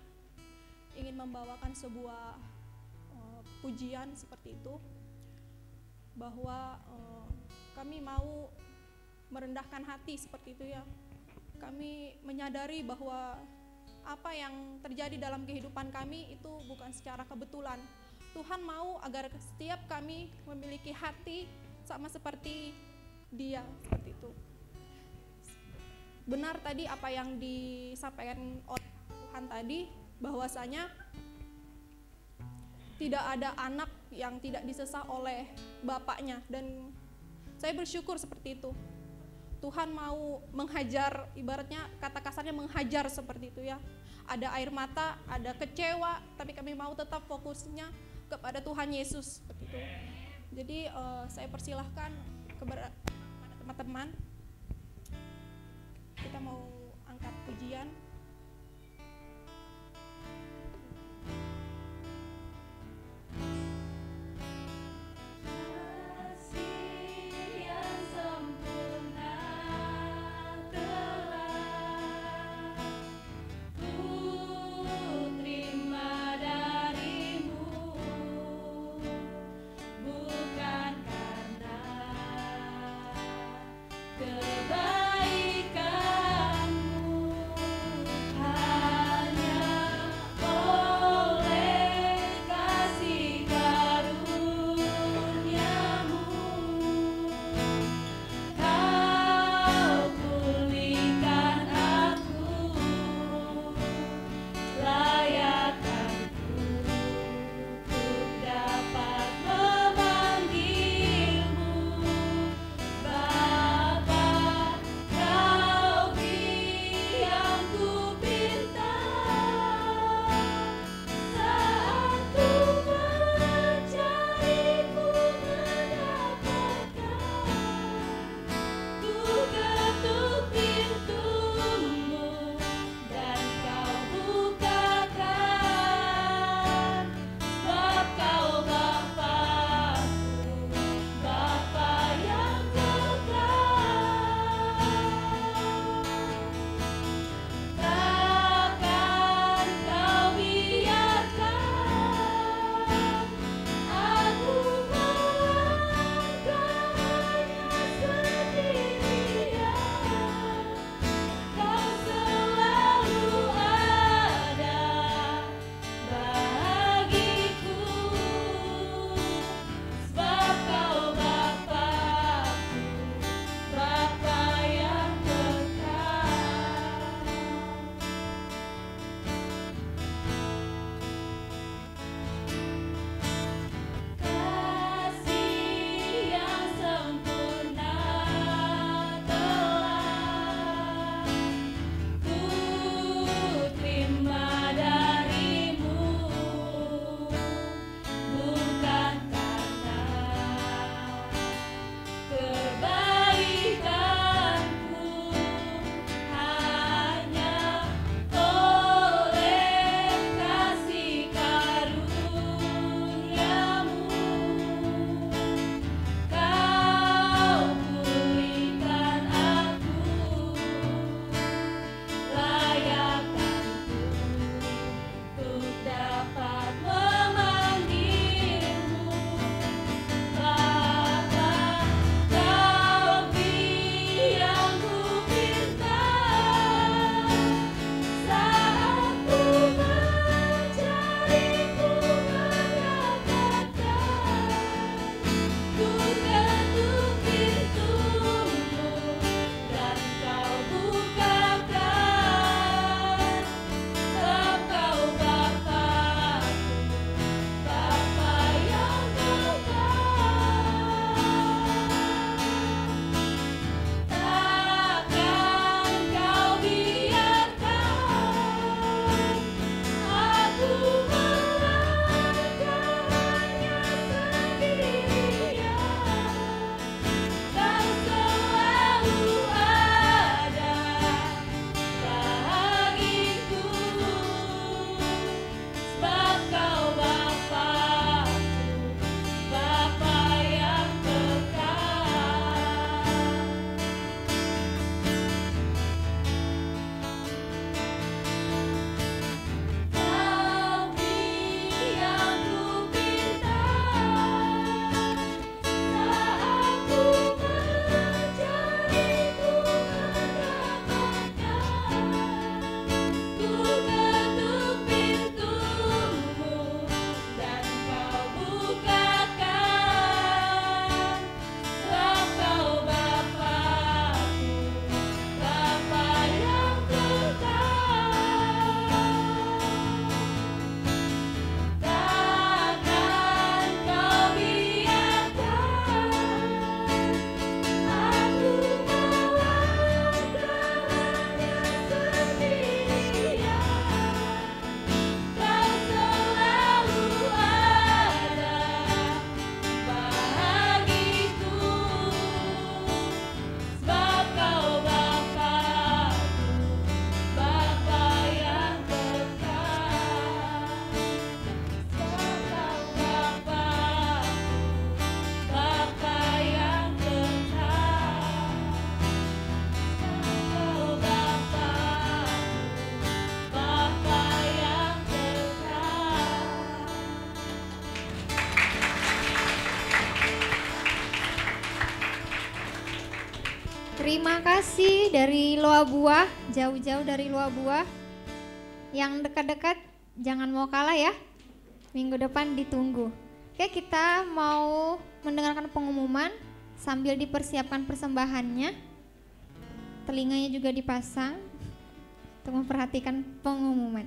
ingin membawakan sebuah pujian seperti itu, bahwa kami mau merendahkan hati seperti itu ya. Kami menyadari bahwa apa yang terjadi dalam kehidupan kami itu bukan secara kebetulan. Tuhan mau agar setiap kami memiliki hati sama seperti Dia, seperti itu. Benar tadi apa yang disampaikan oleh Tuhan tadi, bahwasanya tidak ada anak yang tidak disesah oleh bapaknya, dan saya bersyukur seperti itu. Tuhan mau menghajar, ibaratnya kata kasarnya menghajar seperti itu ya. Ada air mata, ada kecewa, tapi kami mau tetap fokusnya kepada Tuhan Yesus seperti itu. Jadi saya persilahkan kepada teman-teman, kita mau angkat pujian. Terima kasih dari Loa Buah, jauh-jauh dari Loa Buah. Yang dekat-dekat jangan mau kalah ya. Minggu depan ditunggu. Oke, kita mau mendengarkan pengumuman sambil dipersiapkan persembahannya. Telinganya juga dipasang untuk memperhatikan pengumuman.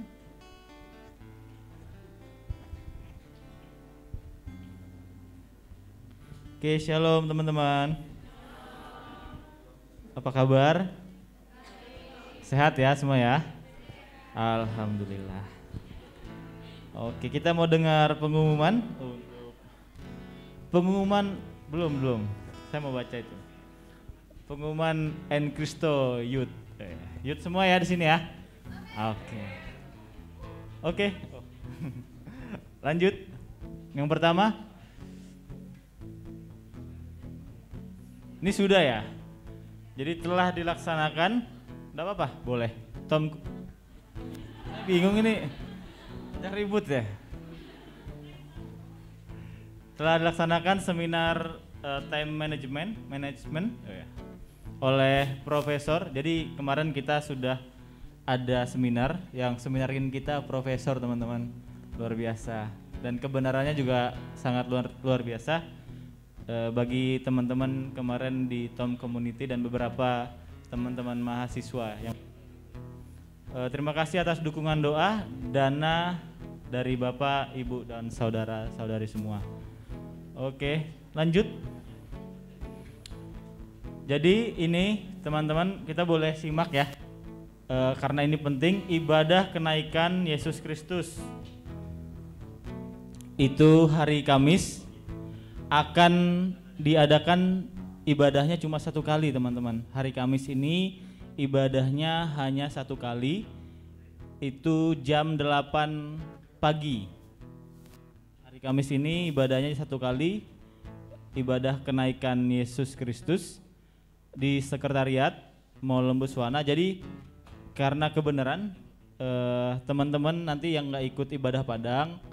Oke, shalom teman-teman. Apa kabar? Sehat ya semua ya? Alhamdulillah. Oke, kita mau dengar pengumuman. Pengumuman belum. Saya mau baca itu. Pengumuman En Cristo Youth. Youth semua ya di sini ya? Oke. Lanjut. Yang pertama. Ini sudah ya? Jadi telah dilaksanakan. Enggak apa-apa, boleh. Tom bingung ini. Jangan ribut ya. Telah dilaksanakan seminar time management oleh profesor. Jadi kemarin kita sudah ada seminar, yang seminarin kita profesor teman-teman, luar biasa. Dan kebenarannya juga sangat luar biasa. Bagi teman-teman kemarin di Tom Community dan beberapa teman-teman mahasiswa yang terima kasih atas dukungan doa, dana dari Bapak, Ibu dan saudara-saudari semua. Oke, lanjut. Jadi ini teman-teman kita boleh simak ya, karena ini penting. Ibadah kenaikan Yesus Kristus itu hari Kamis akan diadakan ibadahnya cuma satu kali teman-teman. Hari Kamis ini ibadahnya hanya satu kali, itu jam 8 pagi. Hari Kamis ini ibadahnya satu kali, ibadah kenaikan Yesus Kristus di sekretariat Mall Lembuswana. Jadi karena kebenaran teman-teman nanti yang nggak ikut ibadah Padang,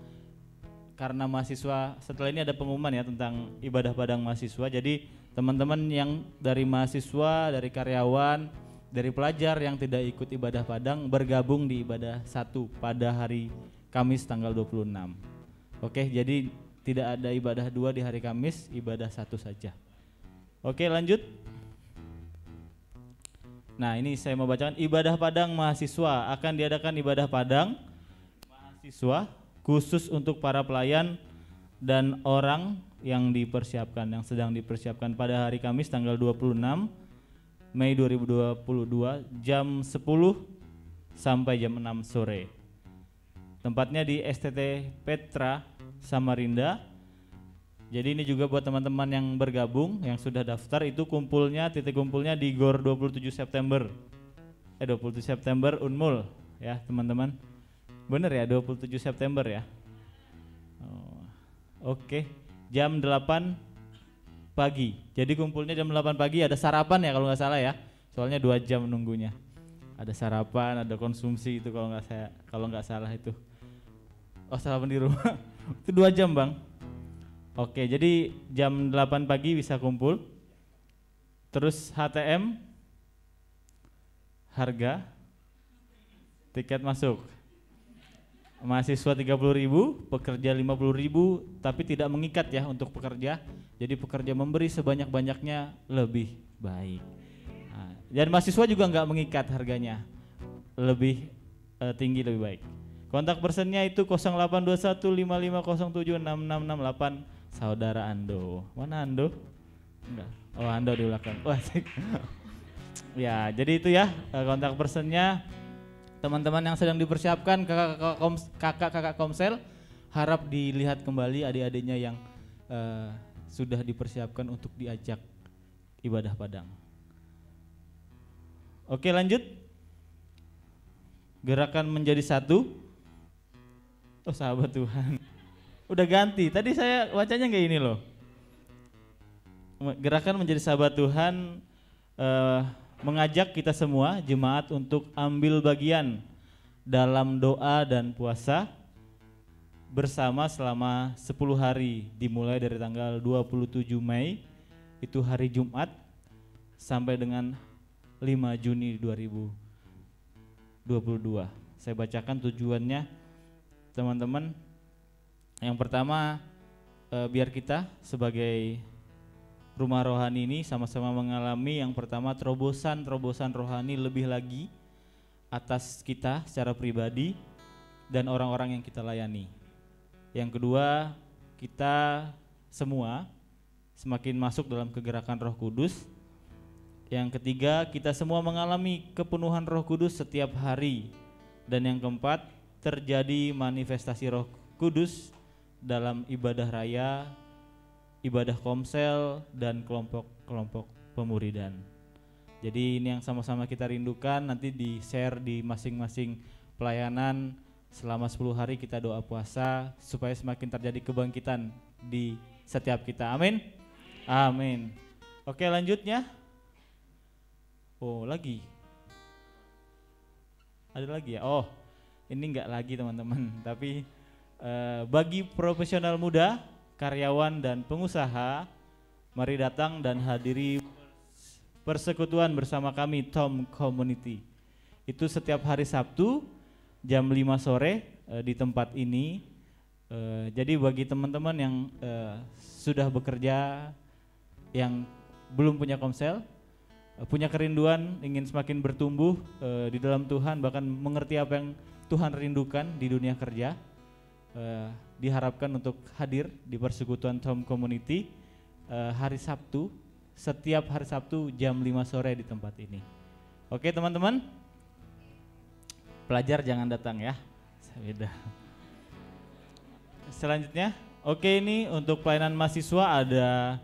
karena mahasiswa setelah ini ada pengumuman ya tentang ibadah Padang mahasiswa. Jadi teman-teman yang dari mahasiswa, dari karyawan, dari pelajar yang tidak ikut ibadah Padang bergabung di ibadah satu pada hari Kamis tanggal 26. Oke, jadi tidak ada ibadah dua di hari Kamis, ibadah satu saja. Oke, lanjut. Nah, ini saya mau bacakan ibadah Padang mahasiswa. Akan diadakan ibadah Padang mahasiswa khusus untuk para pelayan dan orang yang dipersiapkan, yang sedang dipersiapkan pada hari Kamis tanggal 26 Mei 2022 jam 10 sampai jam 6 sore. Tempatnya di STT Petra Samarinda. Jadi ini juga buat teman-teman yang bergabung, yang sudah daftar, itu titik kumpulnya di GOR 27 September Unmul ya teman-teman. Bener ya, 27 September ya. Oke, jam 8 pagi. Jadi kumpulnya jam 8 pagi, ada sarapan ya kalau nggak salah ya. Soalnya 2 jam nunggunya. Ada sarapan, ada konsumsi itu kalau nggak salah itu. Oh, sarapan di rumah. Itu 2 jam bang. Oke, jadi jam 8 pagi bisa kumpul. Terus HTM, harga tiket masuk. Mahasiswa 30.000, pekerja 50.000, tapi tidak mengikat ya untuk pekerja. Jadi pekerja memberi sebanyak-banyaknya lebih baik. Nah, dan mahasiswa juga nggak mengikat harganya, lebih tinggi lebih baik. Kontak personnya itu 082155076668. Saudara Ando. Mana Ando? Enggak. Oh, Ando di belakang. Wah, ya, jadi itu ya kontak personnya. Teman-teman yang sedang dipersiapkan, kakak-kakak Komsel, harap dilihat kembali adik-adiknya yang sudah dipersiapkan untuk diajak ibadah Padang. Oke, lanjut. Gerakan menjadi satu. Oh, sahabat Tuhan. Udah ganti, tadi saya bacanya kayak ini loh. Gerakan menjadi sahabat Tuhan mengajak kita semua jemaat untuk ambil bagian dalam doa dan puasa bersama selama 10 hari dimulai dari tanggal 27 Mei itu hari Jumat sampai dengan 5 Juni 2022. Saya bacakan tujuannya teman-teman. Yang pertama, biar kita sebagai rumah rohani ini sama-sama mengalami yang pertama terobosan rohani lebih lagi atas kita secara pribadi dan orang-orang yang kita layani. Yang kedua, kita semua semakin masuk dalam kegerakan Roh Kudus. Yang ketiga, kita semua mengalami kepenuhan Roh Kudus setiap hari. Dan yang keempat, terjadi manifestasi Roh Kudus dalam ibadah raya, ibadah komsel, dan kelompok-kelompok pemuridan. Jadi ini yang sama-sama kita rindukan, nanti di-share di masing-masing pelayanan selama 10 hari kita doa puasa supaya semakin terjadi kebangkitan di setiap kita. Amin. Amin. Oke, lanjutnya. Oh, lagi. Ada lagi ya? Oh, ini enggak lagi teman-teman, tapi bagi profesional muda, karyawan dan pengusaha, mari datang dan hadiri persekutuan bersama kami Tom Community. Itu setiap hari Sabtu jam 5 sore di tempat ini. Jadi bagi teman-teman yang sudah bekerja, yang belum punya komsel, punya kerinduan ingin semakin bertumbuh di dalam Tuhan, bahkan mengerti apa yang Tuhan rindukan di dunia kerja, diharapkan untuk hadir di persekutuan Tom Community hari Sabtu, setiap hari Sabtu jam 5 sore di tempat ini. Oke teman-teman, pelajar jangan datang ya, beda. Selanjutnya, oke, ini untuk pelayanan mahasiswa ada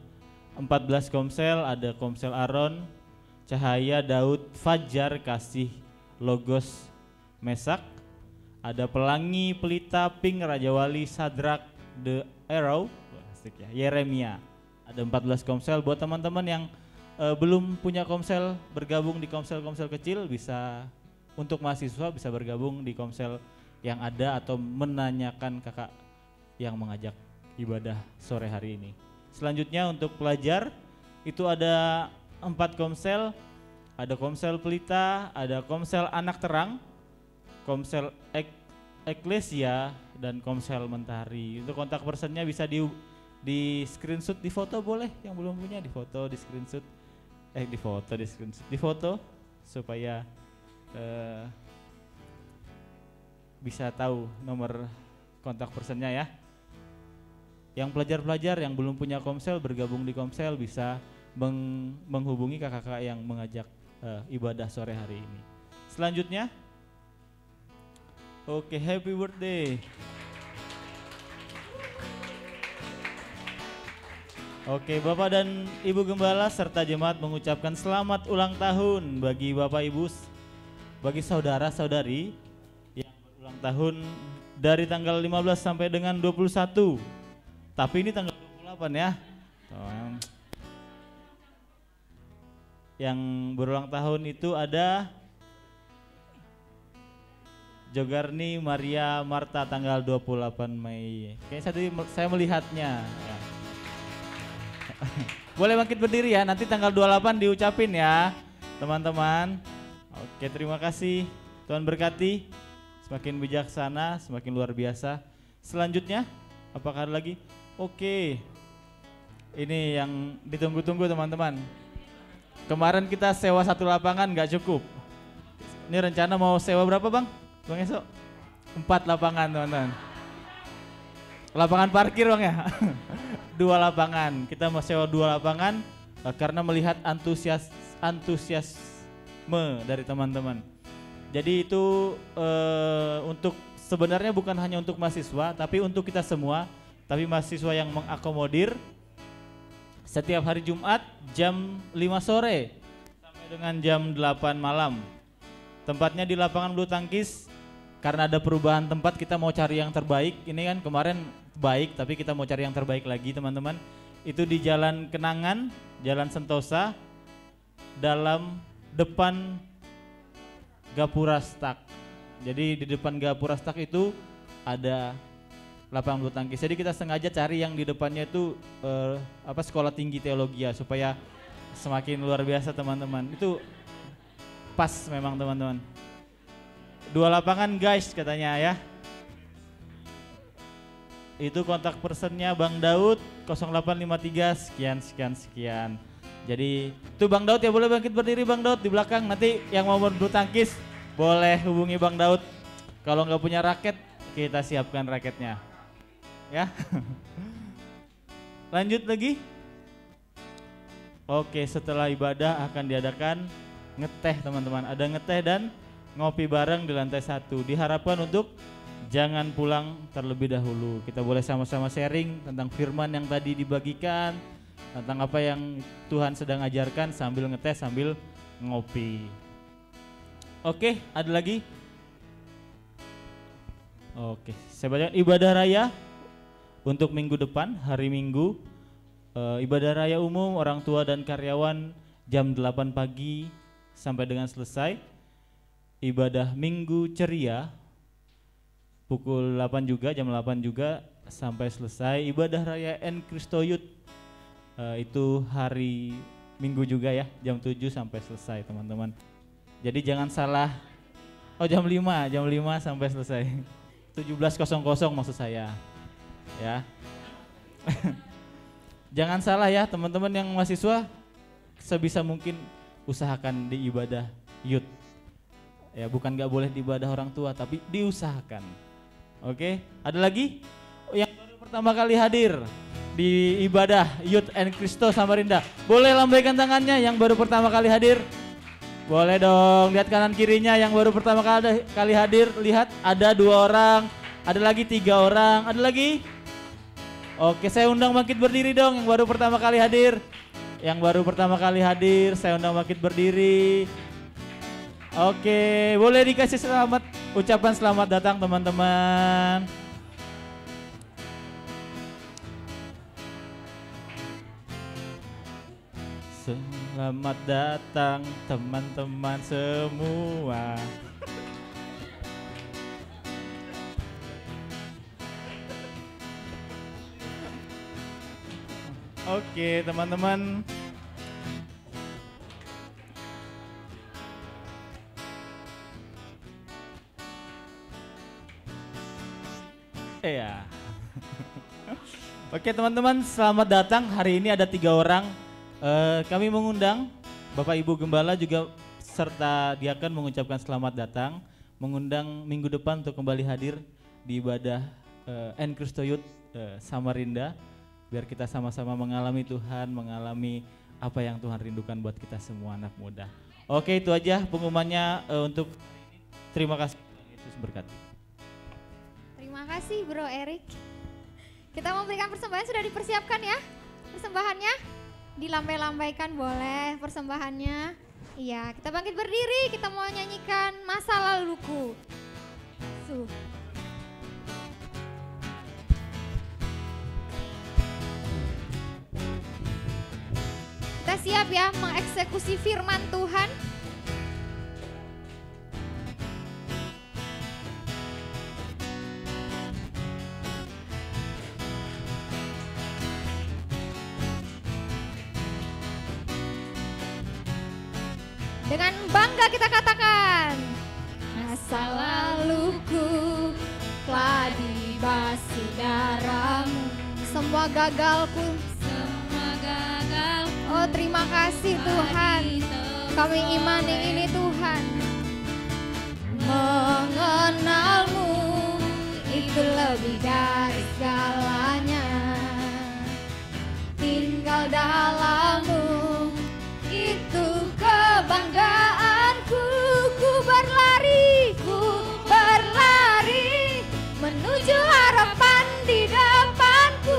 14 komsel, ada komsel Aron, Cahaya, Daud, Fajar, Kasih, Logos, Mesak, ada Pelangi, Pelita, Pink, Raja Wali, Sadrak, The Arrow, Yeremia. Ada 14 komsel. Buat teman-teman yang belum punya komsel, bergabung di komsel-komsel kecil, bisa untuk mahasiswa bisa bergabung di komsel yang ada atau menanyakan kakak yang mengajak ibadah sore hari ini. Selanjutnya untuk pelajar itu ada 4 komsel, ada komsel Pelita, ada komsel Anak Terang, komsel Eklesia, dan komsel Mentari. Untuk kontak personnya bisa di screenshot, di foto boleh, yang belum punya di foto, di screenshot, di foto supaya bisa tahu nomor kontak personnya ya. Yang pelajar-pelajar yang belum punya komsel, bergabung di komsel bisa menghubungi kakak-kakak yang mengajak ibadah sore hari ini. Selanjutnya, oke, happy birthday. Oke, Bapak dan Ibu Gembala serta jemaat mengucapkan selamat ulang tahun bagi Bapak Ibu, bagi saudara-saudari yang berulang tahun dari tanggal 15 sampai dengan 21. Tapi ini tanggal 28 ya. Yang berulang tahun itu ada Jogarni Maria Marta tanggal 28 Mei. Kayaknya saya melihatnya. Boleh bangkit berdiri ya, nanti tanggal 28 diucapin ya teman-teman. Oke, terima kasih. Tuhan berkati. Semakin bijaksana, semakin luar biasa. Selanjutnya, apakah ada lagi? Oke, ini yang ditunggu-tunggu teman-teman. Kemarin kita sewa 1 lapangan nggak cukup. Ini rencana mau sewa berapa bang? Bang Eso? 4 lapangan teman-teman. Lapangan parkir bang ya? 2 lapangan. Kita mau sewa 2 lapangan karena melihat antusiasme dari teman-teman. Jadi itu untuk sebenarnya bukan hanya untuk mahasiswa, tapi untuk kita semua. Tapi mahasiswa yang mengakomodir setiap hari Jumat jam 5 sore sampai dengan jam 8 malam. Tempatnya di lapangan bulu tangkis. Karena ada perubahan tempat, kita mau cari yang terbaik. Ini kan kemarin baik, tapi kita mau cari yang terbaik lagi teman-teman. Itu di Jalan Kenangan, Jalan Sentosa, dalam depan Gapura Stak. Jadi di depan Gapura Stak itu ada lapangan bulu tangkis. Jadi kita sengaja cari yang di depannya itu sekolah tinggi teologi ya, supaya semakin luar biasa teman-teman. Itu pas memang teman-teman. 2 lapangan guys katanya ya. Itu kontak personnya Bang Daud 0853 sekian. Jadi itu Bang Daud ya, boleh bangkit berdiri Bang Daud di belakang. Nanti yang mau berbulu tangkis boleh hubungi Bang Daud. Kalau nggak punya raket kita siapkan raketnya. Ya. Lanjut lagi. Oke, setelah ibadah akan diadakan ngeteh teman-teman. Ada ngeteh dan ngopi bareng di lantai 1. Diharapkan untuk jangan pulang terlebih dahulu. Kita boleh sama-sama sharing tentang firman yang tadi dibagikan, tentang apa yang Tuhan sedang ajarkan sambil ngeteh sambil ngopi. Oke, ada lagi? Oke, saya bacakan ibadah raya untuk minggu depan, hari Minggu. Ibadah raya umum orang tua dan karyawan jam 8 pagi sampai dengan selesai. Ibadah Minggu ceria pukul 8 juga, jam 8 juga sampai selesai. Ibadah raya En Christo Youth itu hari Minggu juga ya, jam 7 sampai selesai teman-teman. Jadi jangan salah. Oh jam 5 sampai selesai. 17.00 maksud saya. Ya. Jangan salah ya teman-teman yang mahasiswa, sebisa mungkin usahakan di ibadah youth. Ya bukan gak boleh di ibadah orang tua, tapi diusahakan. Oke, ada lagi yang baru pertama kali hadir di ibadah Youth En Christo Samarinda. Boleh lambaikan tangannya yang baru pertama kali hadir. Boleh dong, lihat kanan kirinya yang baru pertama kali hadir. Lihat ada 2 orang, ada lagi 3 orang, ada lagi. Oke, saya undang bangkit berdiri dong yang baru pertama kali hadir. Yang baru pertama kali hadir, saya undang bangkit berdiri. Oke, boleh dikasih selamat, ucapan selamat datang teman-teman. Selamat datang teman-teman semua. Oke, teman-teman. Ya. Oke, teman-teman, selamat datang. Hari ini ada 3 orang. Kami mengundang Bapak Ibu Gembala juga serta diakan mengucapkan selamat datang. Mengundang minggu depan untuk kembali hadir di ibadah En Christo Youth Samarinda. Biar kita sama-sama mengalami Tuhan, mengalami apa yang Tuhan rindukan buat kita semua anak muda. Oke, itu aja pengumumannya untuk terima kasih. Yesus berkati. Terima kasih Bro Erik. Kita mau berikan persembahan, sudah dipersiapkan ya persembahannya? Dilambai-lambaikan boleh persembahannya. Iya, kita bangkit berdiri, kita mau nyanyikan Masa Laluku. Kita siap ya mengeksekusi firman Tuhan. Dengan bangga kita katakan, masa laluku telah dibasuh darahmu, semua gagalku. Oh terima kasih Tuhan, kami imani ini Tuhan. Mengenalmu itu lebih dari segalanya, tinggal dalammu itu kebanggaanku. Ku berlari menuju harapan di depanku.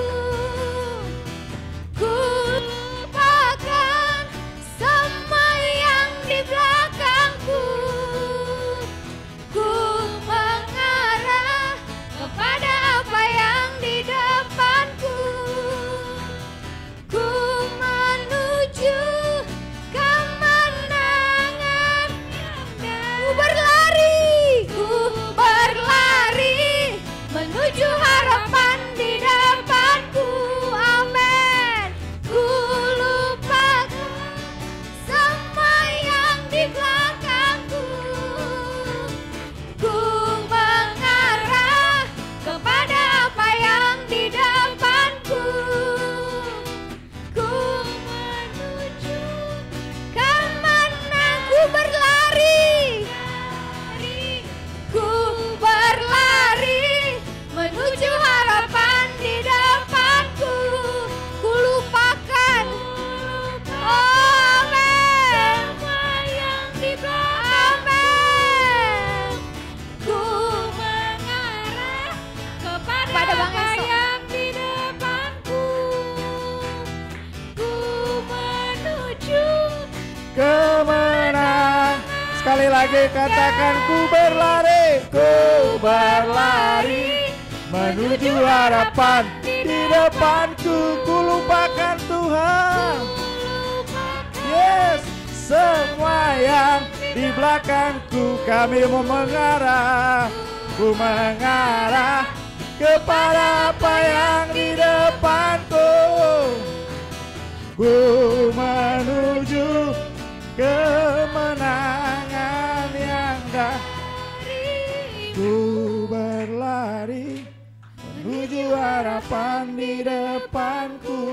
Ku lupakan semua yang di belakangku. Ku mengarah kepada apa yang di depanku. Ku Sekali lagi katakan ku berlari menuju harapan. Di depanku ku lupakan Tuhan. Yes, semua yang di belakangku. Kami mau mengarah, ku mengarah kepada apa yang di depanku. Ku menuju kemenangan yang ku berlari menuju harapan di depanku.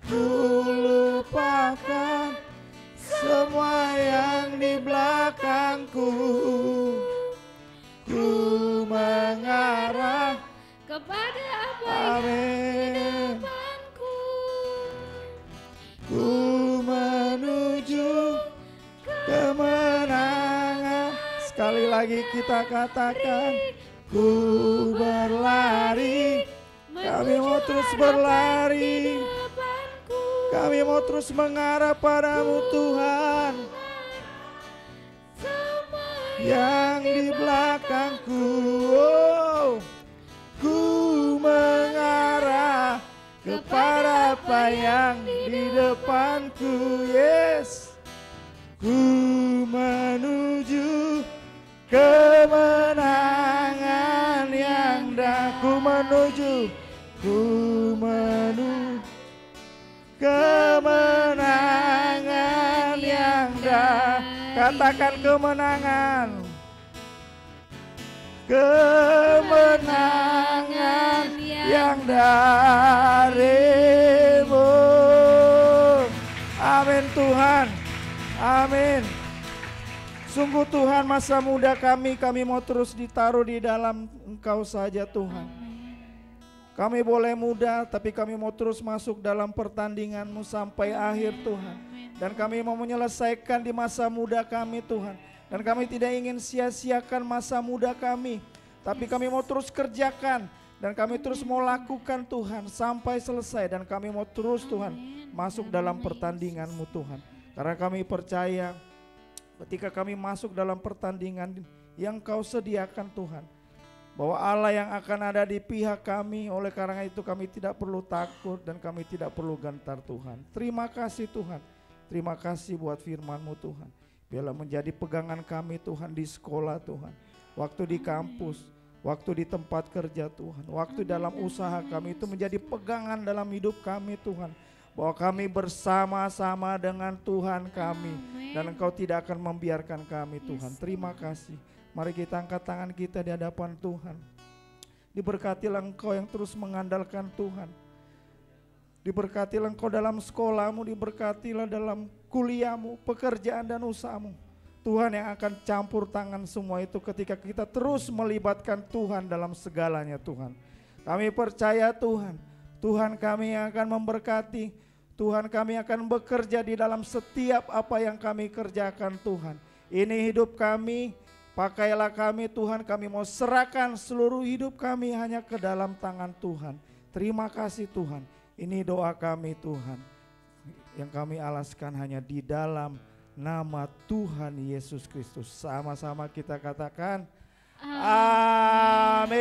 Ku lupakan semua yang di belakangku. Ku mengarah kepada apa amin. Ku menuju kemenangan. Sekali lagi kita katakan, ku berlari. Kami mau terus berlari. Kami mau terus mengarah padamu Tuhan. Yang di belakangku, oh, ku mengarah kepada apa yang di depanku. Yes, ku menuju kemenangan yang ku menuju kemenangan yang katakan kemenangan. Kemenangan yang darimu. Amin Tuhan. Amin. Sungguh Tuhan, masa muda kami mau terus ditaruh di dalam Engkau saja Tuhan. Kami boleh muda, tapi kami mau terus masuk dalam pertandingan-Mu sampai akhir Tuhan. Dan kami mau menyelesaikan di masa muda kami Tuhan. Dan kami tidak ingin sia-siakan masa muda kami, tapi kami mau terus kerjakan. Dan kami terus mau lakukan Tuhan sampai selesai. Dan kami mau terus Tuhan masuk dalam pertandingan-Mu Tuhan. Karena kami percaya ketika kami masuk dalam pertandingan yang Kau sediakan Tuhan, bahwa Allah yang akan ada di pihak kami. Oleh karena itu kami tidak perlu takut dan kami tidak perlu gentar Tuhan. Terima kasih Tuhan. Terima kasih buat firman-Mu Tuhan. Biarlah menjadi pegangan kami Tuhan di sekolah Tuhan. Waktu di kampus, waktu di tempat kerja Tuhan. Waktu dalam usaha kami itu menjadi pegangan dalam hidup kami Tuhan. Bahwa kami bersama-sama dengan Tuhan kami. Dan Engkau tidak akan membiarkan kami Tuhan. Terima kasih. Mari kita angkat tangan kita di hadapan Tuhan. Diberkatilah Engkau yang terus mengandalkan Tuhan. Diberkatilah Engkau dalam sekolahmu, diberkatilah dalam kuliahmu, pekerjaan dan usahamu. Tuhan yang akan campur tangan semua itu ketika kita terus melibatkan Tuhan dalam segalanya Tuhan. Kami percaya Tuhan, Tuhan kami yang akan memberkati, Tuhan kami akan bekerja di dalam setiap apa yang kami kerjakan Tuhan. Ini hidup kami, pakailah kami Tuhan, kami mau serahkan seluruh hidup kami hanya ke dalam tangan Tuhan. Terima kasih Tuhan, ini doa kami Tuhan, yang kami alaskan hanya di dalam nama Tuhan Yesus Kristus. Sama-sama kita katakan amin.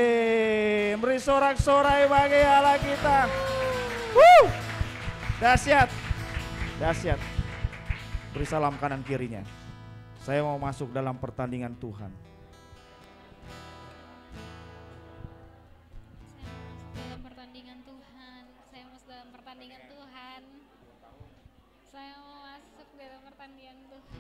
Beri sorak-sorai bagi Allah kita. Dahsyat, dahsyat. Beri salam kanan kirinya. Saya mau masuk dalam pertandingan Tuhan. Dalam pertandingan Tuhan, saya masuk dalam pertandingan Tuhan. Saya mau masuk dalam pertandingan Tuhan.